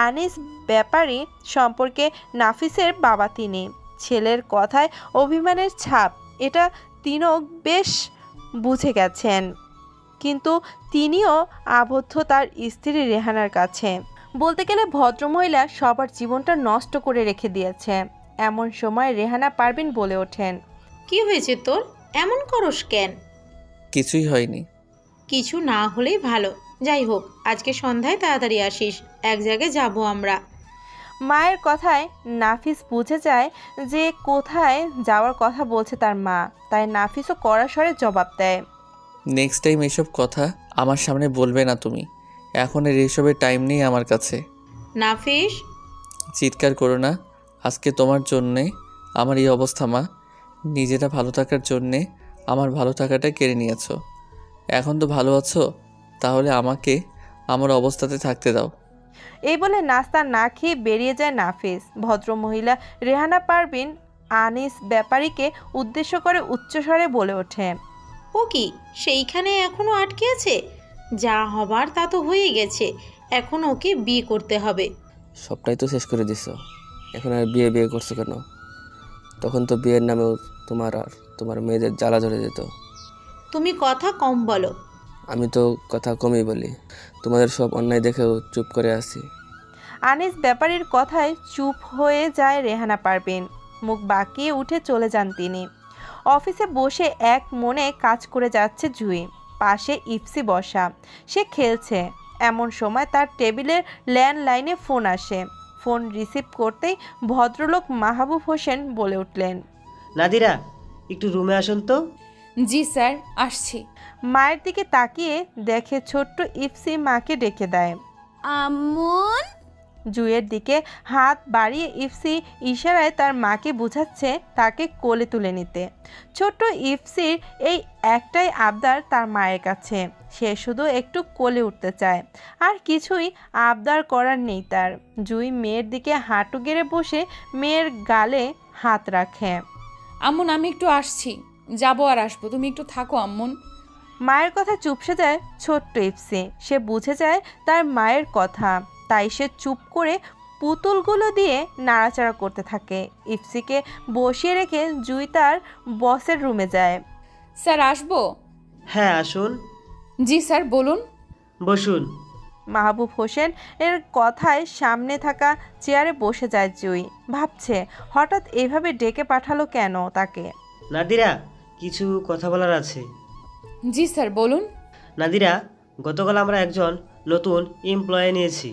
আনিস ব্যাপারী, সম্পর্কে নাফিসের বাবা তিনি। ছেলের কথায় অভিমানের ছাপ, এটা তিনক বেশ বুঝে গেছেন, কিন্তু তিনিও আবদ্ধ তার স্ত্রী রেহানার কাছে। বলতে গেলে ভদ্রমহিলা সবার জীবনটা নষ্ট করে রেখে দিয়েছে। এমন সময় রেহানা পারভিন বলে ওঠেন, কি হয়েছে তোর? এমন করস কেন? কিছুই হয়নি। কিছু না হলেই ভালো। যাই হোক, আজকে সন্ধ্যায় তাড়াতাড়ি আসিস, এক জায়গায় যাব আমরা। মায়ের কথায় নাফিস বুঝে যায় যে কোথায় যাওয়ার কথা বলছে তার মা, তাই নাফিসও কড়া স্বরে জবাব দেয়, নেক্সট টাইম এসব কথা আমার সামনে বলবে না তুমি। এখন এর এসবের টাইম নেই আমার কাছে। নাফিস, চিৎকার করো না। আজকে তোমার জন্যে আমার এই অবস্থা মা। নিজেরা ভালো থাকার জন্যে আমার ভালো থাকাটা কেড়ে নিয়েছো। এখন তো ভালো আছো, তাহলে আমাকে আমার অবস্থাতে থাকতে দাও। এই বলে নাস্তা না খেয়ে বেরিয়ে যায় নাফিস। ভদ্রমহিলা রেহানা পারভিন আনিস ব্যাপারীকে উদ্দেশ্য করে উচ্চস্বরে বলে ওঠে, ও কি সেইখানে এখনো আটকে আছে? যা হবার তা তো হয়ে গেছে, এখন ওকে বিয়ে করতে হবে। সবটাই তো শেষ করে দিছো, এখন আর বিয়ে বিয়ে করছো কেন? তখন তো বিয়ের নামেও তোমার আর তোমার মেয়েদের জ্বালা ধরে যেত। তুমি কথা কম বলো। আমি তো কথা কমই বলি, তোমাদের সব অন্যায় দেখেও চুপ করে আছি। আনিস ব্যাপারীর কথায় চুপ হয়ে যায় রেহানা পারভিন। মুখ বাঁকিয়ে উঠে চলে যান তিনি। অফিসে বসে এক মনে কাজ করে যাচ্ছে জুই। পাশে ইপসি বসা, সে খেলছে। এমন সময় তার টেবিলের ল্যান্ডলাইনে ফোন আসে। ফোন রিসিভ করতেই ভদ্রলোক মাহবুব হোসেন বলে উঠলেন, নাদিরা, একটু রুমে আসুন তো। জি স্যার, আসছি। মায়ের দিকে তাকিয়ে দেখে ছোট্ট ইপসি মাকে ডেকে দেয়। আমন। জুইয়ের দিকে হাত বাড়িয়ে ইপসি ইশারায় তার মাকে বোঝাচ্ছে তাকে কোলে তুলে নিতে। ছোট্ট ইপসির এই একটাই আবদার তার মায়ের কাছে, সে শুধু একটু কোলে উঠতে চায়, আর কিছুই আবদার করার নেই তার। জুই মেয়ের দিকে হাঁটু গেড়ে বসে মেয়ের গালে হাত রাখে। আম্মুন, আমি একটু আসছি, যাবো আর আসবো, তুমি একটু থাকো আম্মুন। মায়ের কথা চুপসে যায় ছোট্ট ইপসি। সে বুঝে যায় তার মায়ের কথা, তাই সে চুপ করে পুতুলগুলো দিয়ে নাড়াচাড়া করতে থাকে। ইপসিকে বসিয়ে রেখে জুই তার বসের রুমে যায়। স্যার, আসবো? হ্যাঁ, আসুন। জি স্যার, বলুন। বসুন। মাহবুব হোসেন এর কথায় সামনে থাকা চেয়ারে বসে যায় জুই। ভাবছে হঠাৎ এভাবে ডেকে পাঠালো কেন তাকে। নাদিরা, কিছু কথা বলার আছে। জি স্যার, বলুন। নাদিরা, গতকাল আমরা একজন নতুন এমপ্লয়ি নিয়েছি।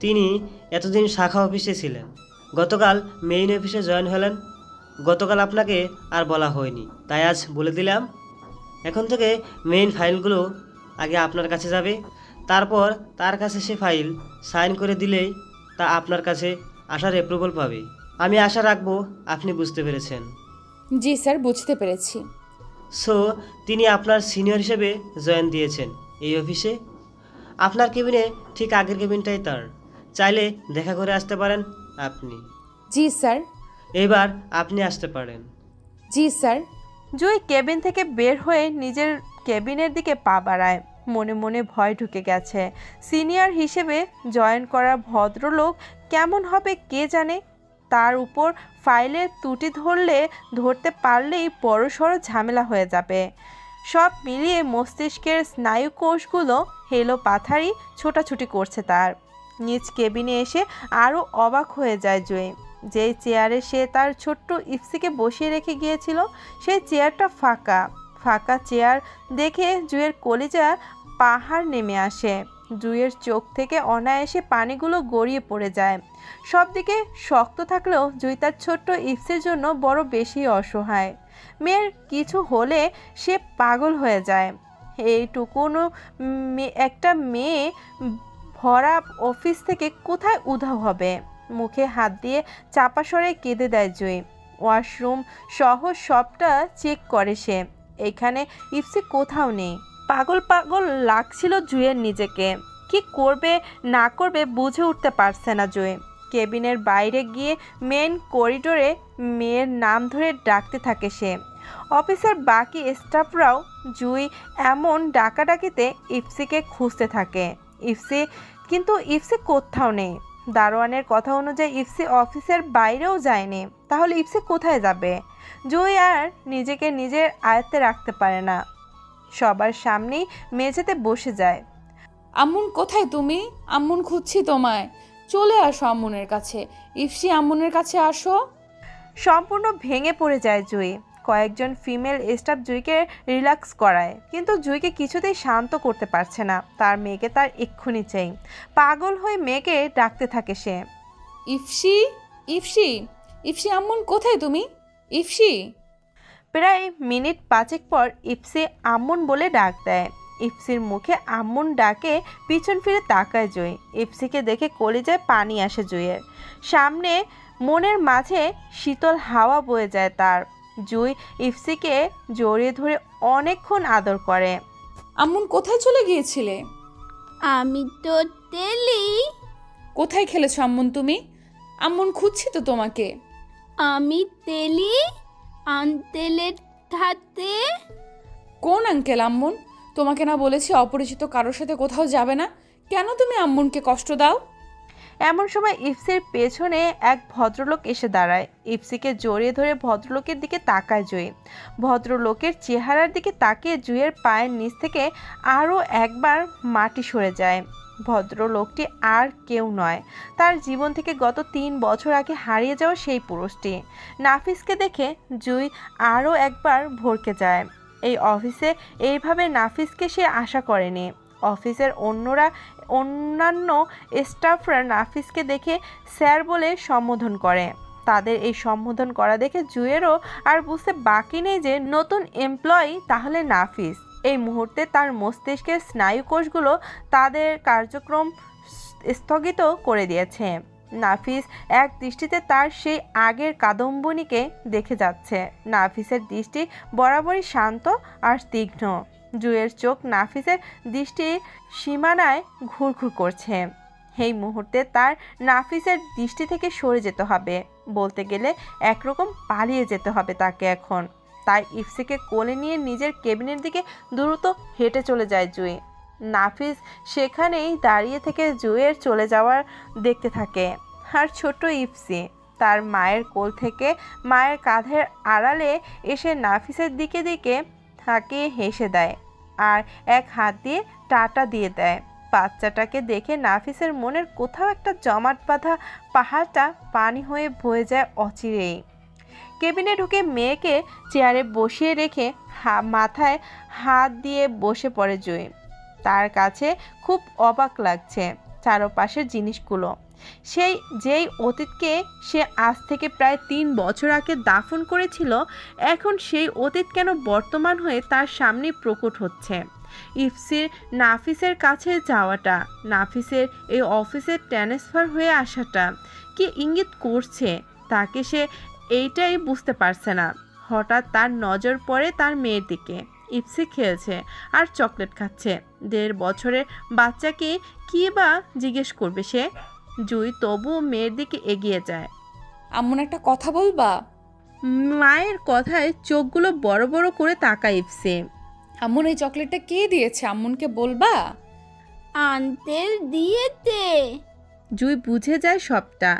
তিনি এতদিন শাখা অফিসে ছিলেন, গতকাল মেইন অফিসে জয়েন হলেন। গতকাল আপনাকে আর বলা হয়নি, তাই আজ বলে দিলাম। এখন থেকে মেইন ফাইলগুলো আগে আপনার কাছে যাবে, তারপর তার কাছে সে ফাইল সাইন করে দিলেই তা আপনার কাছে আসার অ্যাপ্রুভাল পাবে। আমি আশা রাখবো আপনি বুঝতে পেরেছেন। জি স্যার, বুঝতে পেরেছি। সো তিনি আপনার সিনিয়র হিসেবে জয়েন দিয়েছেন এই অফিসে। আপনার কেবিনে ঠিক আগের কেবিনটাই তার, চাইলে দেখা করে আসতে পারেন আপনি। জি স্যার। এবার আপনি আসতে পারেন। জি স্যার। জুই কেবিন থেকে বের হয়ে নিজের কেবিনের দিকে পা বাড়ায়। মনে মনে ভয় ঢুকে গেছে। সিনিয়র হিসেবে জয়েন করা ভদ্রলোক কেমন হবে কে জানে। তার উপর ফাইলের ত্রুটি ধরতে পারলেই বড়সড় ঝামেলা হয়ে যাবে। সব মিলিয়ে মস্তিষ্কের স্নায়ু কোষগুলো হেলো পাথারি ছোটাছুটি করছে তার। নিজ কেবিনে এসে আরও অবাক হয়ে যায় জুই। যেই চেয়ারে সে তার ছোট্ট ইপসিকে বসিয়ে রেখে গিয়েছিল সেই চেয়ারটা ফাঁকা। ফাঁকা চেয়ার দেখে জুইয়ের কলিজা পাহাড় নেমে আসে। জুইয়ের চোখ থেকে অনায়াসে পানিগুলো গড়িয়ে পড়ে যায়। সব দিকে শক্ত থাকলেও জুই তার ছোট্ট ইপসির জন্য বড় বেশি অসহায়। মেয়ের কিছু হলে সে পাগল হয়ে যায়। এইটুকুনো একটা মেয়ে ভরা অফিস থেকে কোথায় উধাও হবে। মুখে হাত দিয়ে চাপা স্বরে কেঁদে দেয় জুই। ওয়াশরুম সহ সবটা চেক করে সে। এখানে ইপসি কোথাও নেই। পাগল পাগল লাগছিল জুইয়ের নিজেকে। কি করবে না করবে বুঝে উঠতে পারছে না জুই। কেবিনের বাইরে গিয়ে মেন করিডোরে মেয়ের নাম ধরে ডাকতে থাকে সে। অফিসের বাকি স্টাফরাও জুই এমন ডাকাডাকিতে ইপসিকে খুঁজতে থাকে। কিন্তু ইপসি কোথাও নেই। দারোয়ানের কথা অনুযায়ী ইপসি অফিসের বাইরেও যায়নি। তাহলে ইপসি কোথায় যাবে? জুই আর নিজেকে নিজের আয়ত্তে রাখতে পারে না। সবার সামনেই মেঝেতে বসে যায়। আম্মুন কোথায় তুমি? আম্মুন খুঁজছি তোমায়। চলে আসো আম্মুনের কাছে। ইফসি আম্মুনের কাছে আসো। সম্পূর্ণ ভেঙে পড়ে যায় জুই। কয়েকজন ফিমেল স্টাফ জুইকে রিল্যাক্স করায়, কিন্তু জুইকে কিছুতেই শান্ত করতে পারছে না। তার মেয়েকে তার এক্ষুনি চাই। পাগল হয়ে মেয়েকে ডাকতে থাকে সে। ইফসি, ইফসি, ইফসি আম্মুন কোথায় তুমি? ইফসি। প্রায় মিনিট 5 পর ইফসি আম্মুন বলে ডাক দেয়। ইফসির মুখে আম্মুন ডাকে পিছন ফিরে তাকায় জুই। ইফসিকে দেখে কলিজায় পানি আসে জুইয়ের। সামনে মনের মাঝে শীতল হাওয়া বয়ে যায় তার। জুই ইফসিকে জড়িয়ে ধরে অনেকক্ষণ আদর করে। আম্মুন কোথায় চলে গিয়েছিলে? আমি তো তেলি। কোথায় খেলেছো আম্মুন তুমি? আম্মুন খুঁজছি তো তোমাকে। আমি তেলি আঙ্কেলের সাথে। কোন আঙ্কেল আম্মুন? তোমাকে না বলেছি অপরিচিত কারোর সাথে কোথাও যাবে না? কেন তুমি আম্মুনকে কষ্ট দাও? এমন সময় ইফসির পেছনে এক ভদ্রলোক এসে দাঁড়ায়। ইফসিকে জড়িয়ে ধরে ভদ্রলোকের দিকে তাকায় জুই। ভদ্রলোকের চেহারার দিকে তাকিয়ে জুইয়ের পায়ের নিচ থেকে আরও একবার মাটি সরে যায়। ভদ্রলোকটি আর কেউ নয়, তার জীবন থেকে গত 3 বছর আগে হারিয়ে যাওয়া সেই পুরুষটি। নাফিসকে দেখে জুই আরও একবার ভরকে যায়। এই অফিসে এইভাবে নাফিসকে সে আশা করেনি। অফিসের অন্যান্য স্টাফরা নাফিসকে দেখে স্যার বলে সম্বোধন করে। তাদের এই সম্বোধন করা দেখে জুয়েরও আর বুঝতে বাকি নেই যে নতুন এমপ্লয়ি তাহলে নাফিস। এই মুহূর্তে তার মস্তিষ্কের স্নায়ুকোষগুলো তাদের কার্যক্রম স্থগিত করে দিয়েছে। নাফিস এক দৃষ্টিতে তার সেই আগের কাদম্বিনীকে দেখে যাচ্ছে। নাফিসের দৃষ্টি বরাবরই শান্ত আর তীক্ষ্ণ। জুয়ের চোখ নাফিসের দৃষ্টির সীমানায় ঘুরঘুর করছে। এই মুহূর্তে তার নাফিসের দৃষ্টি থেকে সরে যেতে হবে, বলতে গেলে একরকম পালিয়ে যেতে হবে তাকে এখন। তাই ইফসিকে কোলে নিয়ে নিজের কেবিনের দিকে দ্রুত হেঁটে চলে যায় জুই। নাফিস সেখানেই দাঁড়িয়ে থেকে জুয়ের চলে যাওয়ার দেখতে থাকে। আর ছোট্ট ইফসি তার মায়ের কোল থেকে মায়ের কাঁধের আড়ালে এসে নাফিসের দিকে দিকে তাকিয়ে হেসে দেয় আর এক হাত দিয়ে টাটা দিয়ে দেয়। বাচ্চাটাকে দেখে নাফিসের মনের কোথাও একটা জমাট বাঁধা পাহাড়টা পানি হয়ে বয়ে যায় অচিরেই। কেবিনে ঢুকে মেয়েকে চেয়ারে বসিয়ে রেখে মাথায় হাত দিয়ে বসে পড়ে জুই। তার কাছে খুব অবাক লাগছে চারপাশের জিনিসগুলো। যেই অতীতকে সে আজ থেকে প্রায় 3 বছর আগে দাফন করেছিল, এখন সেই অতীত কেন বর্তমান হয়ে তার সামনে প্রকট হচ্ছে। ইফসির নাফিসের কাছে যাওয়াটা, নাফিসের এই অফিসে ট্রান্সফার হয়ে আসাটা কি ইঙ্গিত করছে তাকে সে এইটাই বুঝতে পারছে না। হঠাৎ তার নজর পড়ে তার মেয়ের দিকে। ইফসি খেলছে আর চকলেট খাচ্ছে। 1.5 বছরের বাচ্চাকে কী বা জিজ্ঞেস করবে সে। জুই তবু মেয়ের দিকে এগিয়ে যায়। আম্মুন একটা কথা বলবা? মায়ের কথায় চোখগুলো বড় বড় করে তাকায় ইফসি। আম্মুন এই চকলেটটা কে দিয়েছে? আম্মুনকে বলবা? আঙ্কেল দিয়েছে। জুই বুঝে যায় সবটা।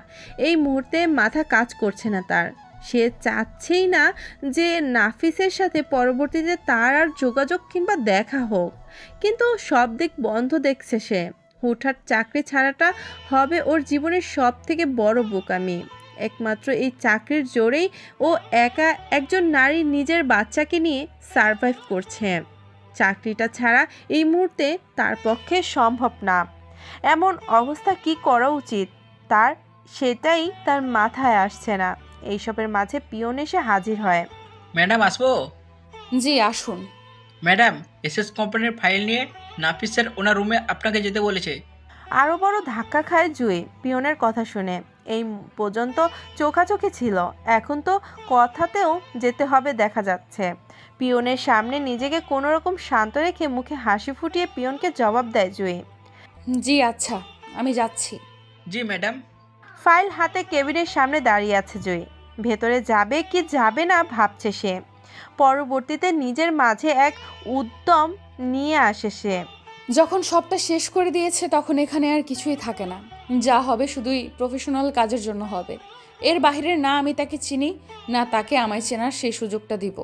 এই মুহূর্তে মাথা কাজ করছে না তার। সে চাচ্ছেই না যে নাফিসের সাথে পরবর্তীতে তার আর যোগাযোগ কিংবা দেখা হোক, কিন্তু সব দিক বন্ধ দেখছে সে। হুটহাট চাকরি ছাড়াটা হবে ওর জীবনের সব থেকে বড় বোকামি। একমাত্র এই চাকরির জোরেই ও একা একজন নারী নিজের বাচ্চাকে নিয়ে সারভাইভ করছে। চাকরিটা ছাড়া এই মুহূর্তে তার পক্ষে সম্ভব না। এমন অবস্থা কি করা উচিত তার, সেটাই তার মাথায় আসছে না। এইসবের মাঝে পিয়ন এসে হাজির হয়। ম্যাডাম আসবো? জি আসুন। ম্যাডাম এসএস কোম্পানির ফাইল নিয়ে নাফিস স্যার ওনার রুমে আপনাকে যেতে বলেছে। আরও বড় ধাক্কা খায় জুই পিয়নের কথা শুনে। এই পর্যন্ত চোখাচোখি ছিল, এখন তো কথাতেও যেতে হবে দেখা যাচ্ছে। পিয়নের সামনে নিজেকে কোনোরকম শান্ত রেখে মুখে হাসি ফুটিয়ে পিয়নকে জবাব দেয় জুই। জি আচ্ছা, আমি যাচ্ছি। জি ম্যাডাম। ফাইল হাতে কেবিনের সামনে দাঁড়িয়ে আছে জুই। ভেতরে যাবে কি যাবে না ভাবছে সে। পরবর্তীতে নিজের মাঝে এক উদ্যম নিয়ে আসে সে। যখন সবটা শেষ করে দিয়েছে তখন এখানে আর কিছুই থাকে না। যা হবে শুধুই প্রফেশনাল কাজের জন্য হবে। এর বাইরে না আমি তাকে চিনি, না তাকে আমায় চেনার সেই সুযোগটা দিব।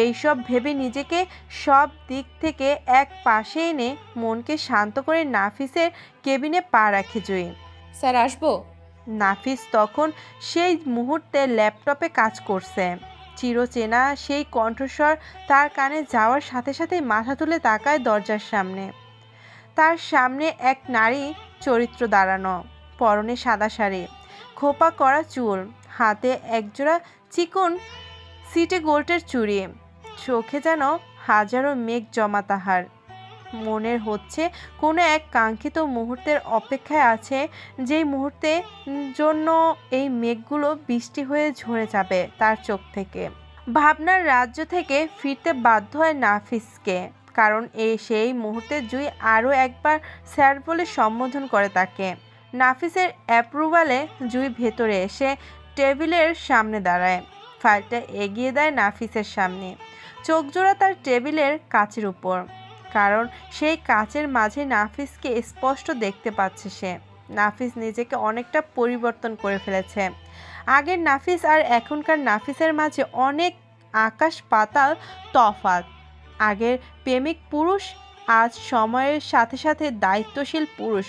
এইসব ভেবে নিজেকে সব দিক থেকে এক পাশে এনে মনকে শান্ত করে নাফিসের কেবিনে পা রাখে জুই। স্যার আসবো? নাফিস তখন সেই মুহূর্তে ল্যাপটপে কাজ করছে। চিরচেনা সেই কণ্ঠস্বর তার কানে যাওয়ার সাথে সাথেই মাথা তুলে তাকায় দরজার সামনে। তার সামনে এক নারী চরিত্র দাঁড়ানো, পরনে সাদা শাড়ি, খোপা করা চুল, হাতে একজোড়া চিকন সিটে গোল্ডের চুড়ি, চোখে যেন হাজারো মেঘ জমা তাহার। মনের হচ্ছে কোনো এক কাঙ্ক্ষিত মুহূর্তের অপেক্ষায় আছে, যেই মুহূর্তে জন্য এই মেঘগুলো বৃষ্টি হয়ে ঝরে যাবে তার চোখ থেকে। ভাবনার রাজ্য থেকে ফিরতে বাধ্য হয় নাফিসকে, কারণ সেই মুহূর্তে জুই আরও একবার স্যার বলে সম্বোধন করে তাকে। নাফিসের অ্যাপ্রুভালে জুই ভেতরে এসে টেবিলের সামনে দাঁড়ায়, ফাইলটা এগিয়ে দেয় নাফিসের সামনে। চোখ জোড়া তার টেবিলের কাচের উপর, কারণ সেই কাচের মাঝে নাফিসকে স্পষ্ট দেখতে পাচ্ছে সে। নাফিস নিজেকে অনেকটা পরিবর্তন করে ফেলেছে। আগের নাফিস আর এখনকার নাফিসের মাঝে অনেক আকাশ পাতাল তফাৎ। আগের প্রেমিক পুরুষ আজ সময়ের সাথে সাথে দায়িত্বশীল পুরুষ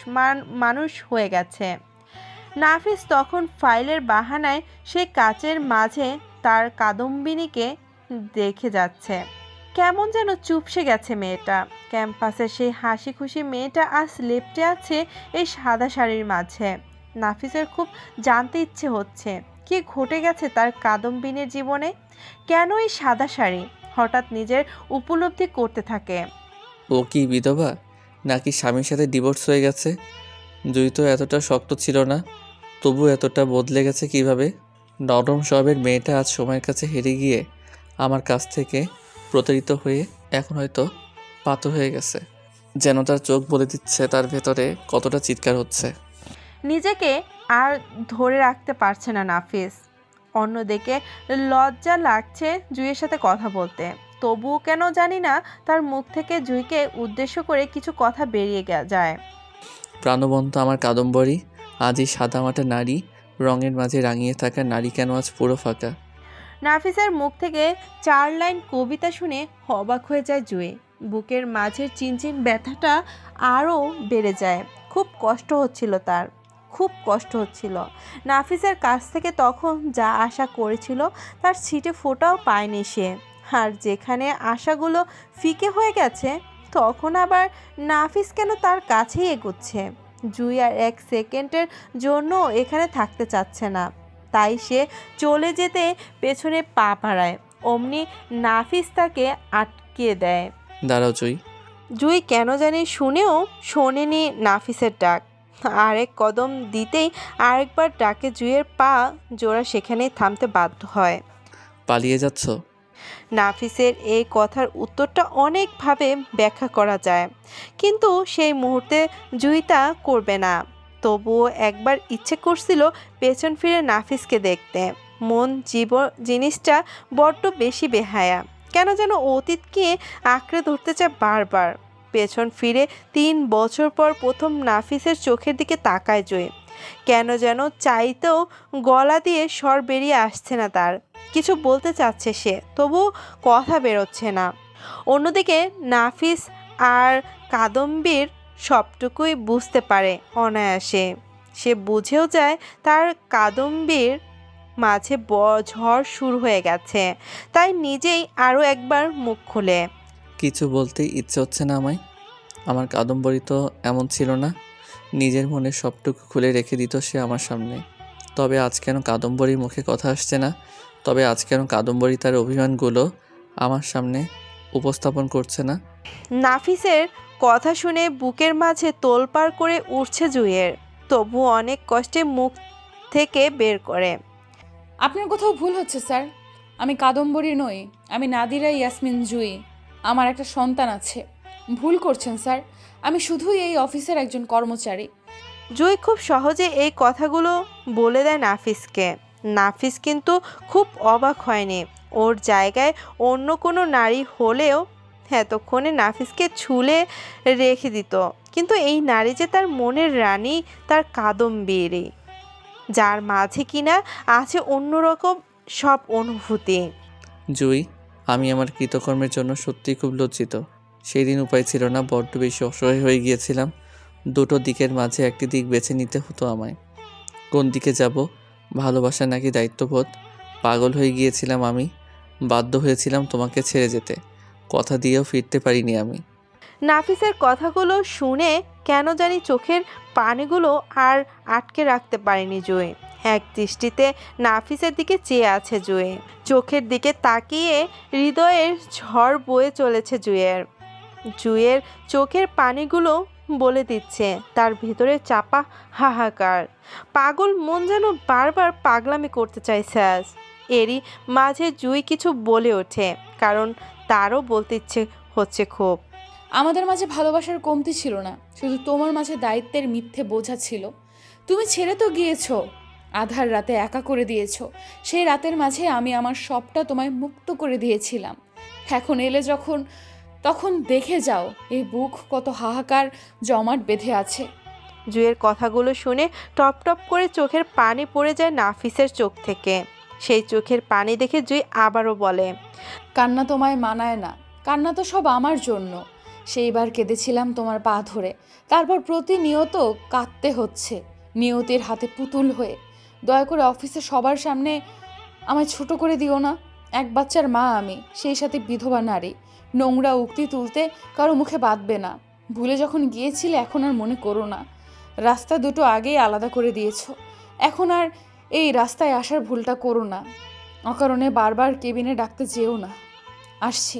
মানুষ হয়ে গেছে। নাফিস তখন ফাইলের বাহানায় সেই কাচের মাঝে তার কাদম্বিনীকে দেখে যাচ্ছে। কেমন যেন চুপসে গেছে মেয়েটা। ক্যাম্পাসের সেই হাসি খুশি মেয়েটা আজ লেপ্টে আছে এই সাদা শাড়ির মাঝে। নাফিসের খুব জানতে ইচ্ছে হচ্ছে কি ঘটে গেছে তার কাদম্বিনীর জীবনে, কেন এই সাদা শাড়ি। হঠাৎ নিজের উপলব্ধি করতে থাকে। ও কি বিধবা, নাকি স্বামীর সাথে ডিভোর্স হয়ে গেছে? জুই তো এতটা শক্ত ছিল না, তবু এতটা বদলে গেছে কিভাবে? নরম স্বভাবের মেয়েটা আজ সময়ের কাছে হেরে গিয়ে আমার কাছ থেকে প্রতারিত হয়ে এখন হয়তো পাথর হয়ে গেছে। যেন তার চোখ বলে দিচ্ছে তার ভেতরে কতটা চিৎকার হচ্ছে। নিজেকে আর ধরে রাখতে পারছে না নাফিস। অন্যদিকে লজ্জা লাগছে জুইয়ের সাথে কথা বলতে, তবুও কেন জানি না তার মুখ থেকে জুইকে উদ্দেশ্য করে কিছু কথা বেরিয়ে যায়। প্রাণবন্ত আমার কাদম্বরী, আজই সাদামাটা নারী রঙের মাঝে রাঙিয়ে থাকা নারী কেন আজ পুরো ফাঁকা? নাফিসের মুখ থেকে 4 লাইন কবিতা শুনে অবাক হয়ে যায় জুই। বুকের মাঝের চিনচিন ব্যথাটা আরও বেড়ে যায়। খুব কষ্ট হচ্ছিল তার, খুব কষ্ট হচ্ছিল। নাফিসের কাছ থেকে তখন যা আশা করেছিল তার ছিটে ফোঁটাও পায়নি সে। আর যেখানে আশাগুলো ফিকে হয়ে গেছে, তখন আবার নাফিস কেন তার কাছেই এগোচ্ছে। জুই আর 1 সেকেন্ডের জন্য এখানে থাকতে চাচ্ছে না, তাই সে চলে যেতে পেছনে পা বাড়ায়। অমনি নাফিস তাকে আটকে দেয়। দাঁড়াও জুই। জুই কেন জানি শুনেও শোনেনি নাফিসের ডাক। আরেক কদম দিতেই আরেকবার ডাকে জুইয়ের পা জোড়া সেখানেই থামতে বাধ্য হয়। পালিয়ে যাচ্ছ? নাফিসের এই কথার উত্তরটা অনেকভাবে ব্যাখ্যা করা যায়, কিন্তু সেই মুহূর্তে জুই তা করবে না। তবুও একবার ইচ্ছে করছিল পেছন ফিরে নাফিসকে দেখতে। মন জিনিসটা বড্ড বেশি বেহায়া, কেন যেন অতীতকে আঁকড়ে ধরতে চায় বারবার। পেছন ফিরে 3 বছর পর প্রথম নাফিসের চোখের দিকে তাকায় জুই। কেন যেন চাইতেও গলা দিয়ে স্বর বেরিয়ে আসছে না তার। কিছু বলতে চাচ্ছে সে, তবু কথা বেরোচ্ছে না। অন্যদিকে নাফিস আর কাদম্বির সবটুকুই বুঝতে পারে অনায়াসে। সে বুঝেও যায় তার কাদম্বির মাঝে ঝড় শুরু হয়ে গেছে, তাই নিজেই আরও একবার মুখ খুলে। কিছু বলতে ইচ্ছে হচ্ছে না আমায়। আমার কাদম্বরী তো এমন ছিল না, নিজের মনে সবটুকু খুলে রেখে দিত সে আমার সামনে। তবে আজ কেন কাদম্বরীর মুখে কথা আসছে না? তবে আজ কেন কাদম্বরী তার অভিমানগুলো আমার সামনে উপস্থাপন করছে না? নাফিসের কথা শুনে বুকের মাঝে তোলপাড় করে উঠছে জুইয়ের, তবু অনেক কষ্টে মুখ থেকে বের করে। আপনার কোথাও ভুল হচ্ছে স্যার, আমি কাদম্বরী নই, আমি নাদিরা ইয়াসমিন জুই। আমার একটা সন্তান আছে। ভুল করছেন স্যার, আমি শুধুই এই অফিসের একজন কর্মচারী। জুই খুব সহজে এই কথাগুলো বলে দেয় নাফিসকে। নাফিস কিন্তু খুব অবাক হয়নি। ওর জায়গায় অন্য কোনো নারী হলেও এতক্ষণে নাফিসকে ছুলে রেখে দিত, কিন্তু এই নারী যে তার মনের রানী, তার কাদম্বিনী, যার মাঝে কিনা আছে অন্যরকম সব অনুভূতি। জুই, আমি আমার কৃতকর্মের জন্য সত্যিই খুব লজ্জিত। সেই দিন উপায় ছিল না, বড্ড বেশি অসহায় হয়ে গিয়েছিলাম। দুটো দিকের মাঝে একটি দিক বেছে নিতে হতো আমায়। কোন দিকে যাব, ভালোবাসা নাকি দায়িত্ববোধ? পাগল হয়ে গিয়েছিলাম আমি, বাধ্য হয়েছিলাম তোমাকে ছেড়ে যেতে। কথা দিয়েও ফিরতে পারিনি আমি। নাফিসের কথাগুলো শুনে কেন জানি চোখের পানিগুলো আর আটকে রাখতে পারেনি জুঁই। এক দৃষ্টিতে নাফিসের দিকে চেয়ে আছে জুঁই। চোখের দিকে তাকিয়ে হৃদয়ের ঝড় বয়ে চলেছে জুঁইয়ের। জুঁইয়ের চোখের পানিগুলো বলে দিচ্ছে তার ভিতরে চাপা হাহাকার। পাগল মন যেন বারবার পাগলামি করতে চাইছে আজ। এরই মাঝে জুঁই কিছু বলে ওঠে, কারণ তারও বলতে ইচ্ছে হচ্ছে খুব। আমাদের মাঝে ভালোবাসার কমতি ছিল না, শুধু তোমার মাঝে দায়িত্বের মিথ্যে বোঝা ছিল। তুমি ছেড়ে তো গিয়েছো, আধার রাতে একা করে দিয়েছো। সেই রাতের মাঝে আমি আমার সবটা তোমায় মুক্ত করে দিয়েছিলাম। এখন এলে যখন, তখন দেখে যাও এই বুক কত হাহাকার জমাট বেঁধে আছে। জুঁইয়ের কথাগুলো শুনে টপ টপ করে চোখের পানি পড়ে যায় নাফিসের চোখ থেকে। সেই চোখের পানি দেখে জুঁই আবারও বলে, কান্না তোমায় মানায় না, কান্না তো সব আমার জন্য। সেইবার কেঁদেছিলাম তোমার পা ধরে, তারপর প্রতিনিয়ত কাঁদতে হচ্ছে নিয়তির হাতে পুতুল হয়ে। দয়া করে অফিসে সবার সামনে আমায় ছোট করে দিও না। এক বাচ্চার মা আমি, সেই সাথে বিধবা নারী। নোংরা উক্তি তুলতে কারো মুখে বাঁধবে না। ভুলে যখন গিয়েছিলে এখন আর মনে করো না। রাস্তা দুটো আগেই আলাদা করে দিয়েছো, এখন আর এই রাস্তায় আসার ভুলটা করো না। অকারণে বারবার কেবিনে ডাকতে যেও না। আসছি।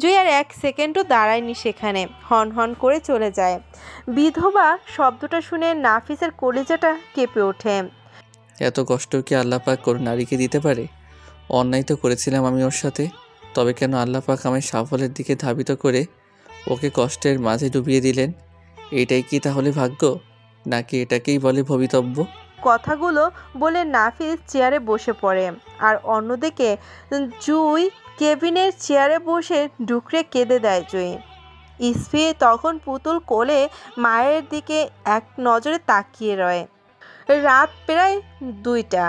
জুঁই আর এক সেকেন্ডও দাঁড়ায়নি সেখানে, হন হন করে চলে যায়। বিধবা শব্দটা শুনে নাফিসের কলিজাটা কেঁপে ওঠে। এত কষ্ট কি আল্লাহ পাক কোন নারীকে দিতে পারে? অন্যায় তো করেছিলাম আমি ওর সাথে, তবে কেন আল্লাহ পাক আমায় সাফল্যের দিকে ধাবিত করে ওকে কষ্টের মাঝে ডুবিয়ে দিলেন? এটাই কি তাহলে ভাগ্য, নাকি এটাকেই বলে ভবিতব্য? কথাগুলো বলে নাফিস চেয়ারে বসে পড়ে, আর অন্যদিকে জুঁই কেবিনের চেয়ারে বসে ডুকরে কেঁদে দেয় জুঁই। ইসফি তখন পুতুল কোলে মায়ের দিকে এক নজরে তাকিয়ে রয়। রাত প্রায় 2টা,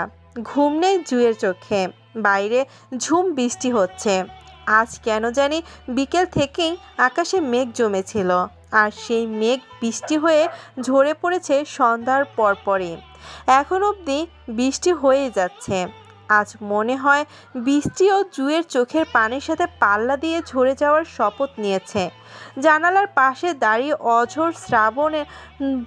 ঘুম নেই জুঁইয়ের চোখে। বাইরে ঝুম বৃষ্টি হচ্ছে। আজ কেন জানি বিকেল থেকেই আকাশে মেঘ জমেছিল, আর সেই মেঘ বৃষ্টি হয়ে ঝরে পড়েছে সন্ধ্যার পরপরই। এখন অবধি বৃষ্টি হয়েই যাচ্ছে। আজ মনে হয় বৃষ্টিও জুঁইয়ের চোখের পানির সাথে পাল্লা দিয়ে ঝরে যাওয়ার শপথ নিয়েছে। জানালার পাশে দাঁড়িয়ে অঝোর শ্রাবণে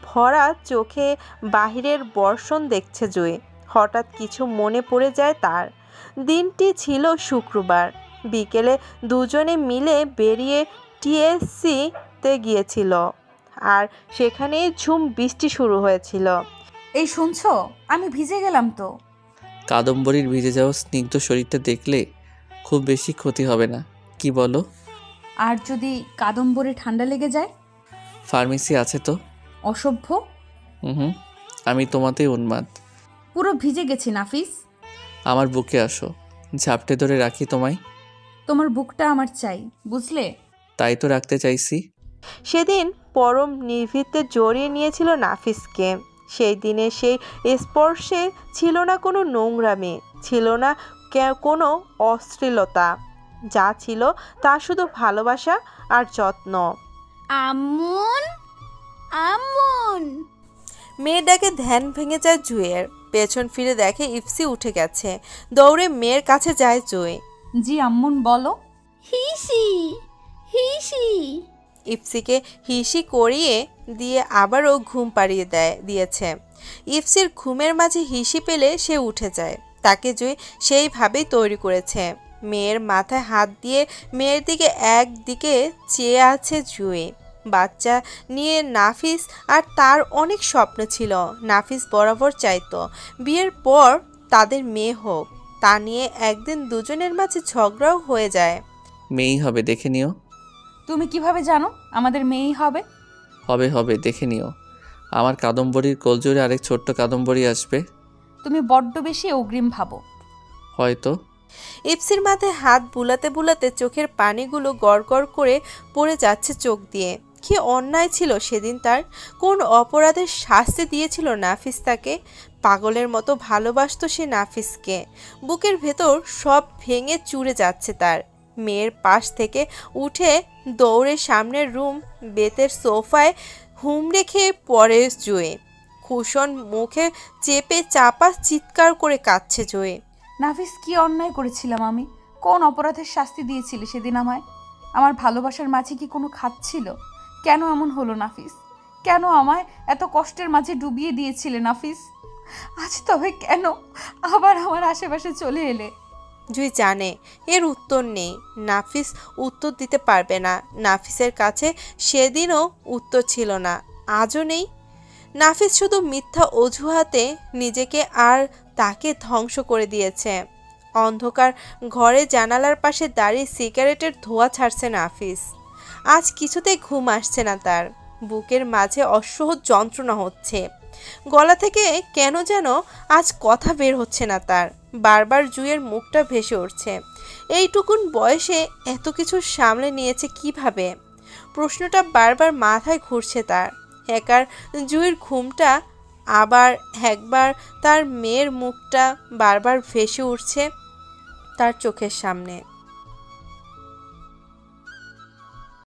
ভরা চোখে বাহিরের বর্ষণ দেখছে জুঁই। হঠাৎ কিছু মনে পড়ে যায় তার। দিনটি ছিল শুক্রবার। বিকেলে দুজনে মিলে বেরিয়ে টিএসসিতে গিয়েছিল, আর সেখানেই ঝুম বৃষ্টি শুরু হয়েছিল। এই শুনছো, আমি ভিজে গেলাম তো। কাদম্বরীর ভিজে যাওয়া স্নিগ্ধ শরীরটা দেখলে খুব বেশি ক্ষতি হবে না, কি বলো? আর যদি কাদম্বরে ঠান্ডা লেগে যায়? ফার্মেসি আছে তো। অসভ্য। হুম, আমি তোমাতেই উন্মাদ। পুরো ভিজে গেছি নাফিস। আমার বুকে আসো, ঝাপটে ধরে রাখি তোমায়। তোমার বুকটা আমার চাই, বুঝলে? তাই তো রাখতে চাইছি। সেদিন পরম নির্ভীতে জড়িয়ে নিয়েছিল নাফিসকে। সেই দিনে সেই স্পর্শে ছিল না কোনো নোংরামি, ছিল না কোনো অশ্লীলতা। যা ছিল তা শুধু ভালোবাসা আর যত্ন। আমন আমন মেয়ের ডাকে ধ্যান ভেঙে যায় জুঁইয়ের। পেছন ফিরে দেখে ইফসি উঠে গেছে। দৌড়ে মেয়ের কাছে যায় জুঁই। জি আম্মুন, বলো। হিসি হিসি। ইফসিকে হিসি করিয়ে দিয়ে আবারও ঘুম পাড়িয়ে দিয়েছে। ইফসির ঘুমের মাঝে হিসি পেলে সে উঠে যায়। তাকে জুঁই সেইভাবেই তৈরি করেছে। মেয়ের মাথায় হাত দিয়ে মেয়ের দিকে একদিকে চেয়ে আছে জুঁই। বাচ্চা নিয়ে নাফিস আর তার অনেক স্বপ্ন ছিল। নাফিস বরাবর চাইতো বিয়ের পর তাদের মেয়ে হোক। তা নিয়ে একদিন দুজনের মাঝে ঝগড়াও হয়ে যায়। মেয়েই হবে, দেখে নিও। তুমি কিভাবে জানো আমাদের মেয়েই হবে? হবে হবে, দেখে নিও। আমার কাদম্বরীর কোলজোরে আরেক ছোট্ট কাদম্বরী আসবে। তুমি বড্ড বেশি অগ্রিম ভাবো। হয়তো। ইপসির মাথায় হাত বুলাতে বুলাতে চোখের পানিগুলো গড়গড় করে পড়ে যাচ্ছে চোখ দিয়ে। কি অন্যায় ছিল সেদিন তার? কোন অপরাধের শাস্তি দিয়েছিল নাফিস তাকে? পাগলের মতো ভালোবাসতো সে নাফিসকে। বুকের ভেতর সব ভেঙে চুরে যাচ্ছে তার। মেয়ের পাশ থেকে উঠে দৌড়ে সামনের রুম বেতের সোফায় হুমড়ে খেয়ে পড়ে জুঁই। কুশন মুখে চেপে চাপা চিৎকার করে কাঁদছে জুঁই। নাফিস, কি অন্যায় করেছিলাম আমি? কোন অপরাধের শাস্তি দিয়েছিলে সেদিন আমায়? আমার ভালোবাসার মাঝে কি কোনো খাত ছিল? কেন এমন হলো নাফিস? কেন আমায় এত কষ্টের মাঝে ডুবিয়ে দিয়েছিলে নাফিস? আজ তবে কেন আবার আমার আশেপাশে চলে এলে? জুঁই জানে এর উত্তর নেই। নাফিস উত্তর দিতে পারবে না। নাফিসের কাছে সেদিনও উত্তর ছিল না, আজও নেই। নাফিস শুধু মিথ্যা অজুহাতে নিজেকে আর তাকে ধ্বংস করে দিয়েছে। অন্ধকার ঘরে জানালার পাশে দাঁড়িয়ে সিগারেটের ধোঁয়া ছাড়ছে নাফিস। আজ কিছুতেই ঘুম আসছে না তার। বুকের মাঝে অসহ্য যন্ত্রণা হচ্ছে। গলা থেকে কেন যেন আজ কথা বের হচ্ছে না তার। বারবার জুঁইয়ের মুখটা ভেসে উঠছে। এইটুকুন বয়সে এত কিছু সামলে নিয়েছে কিভাবে? প্রশ্নটা বারবার মাথায় ঘুরছে তার। একবার জুঁইয়ের ঘুমটা, আবার একবার তার মেয়ের মুখটা বারবার ভেসে উঠছে তার চোখের সামনে।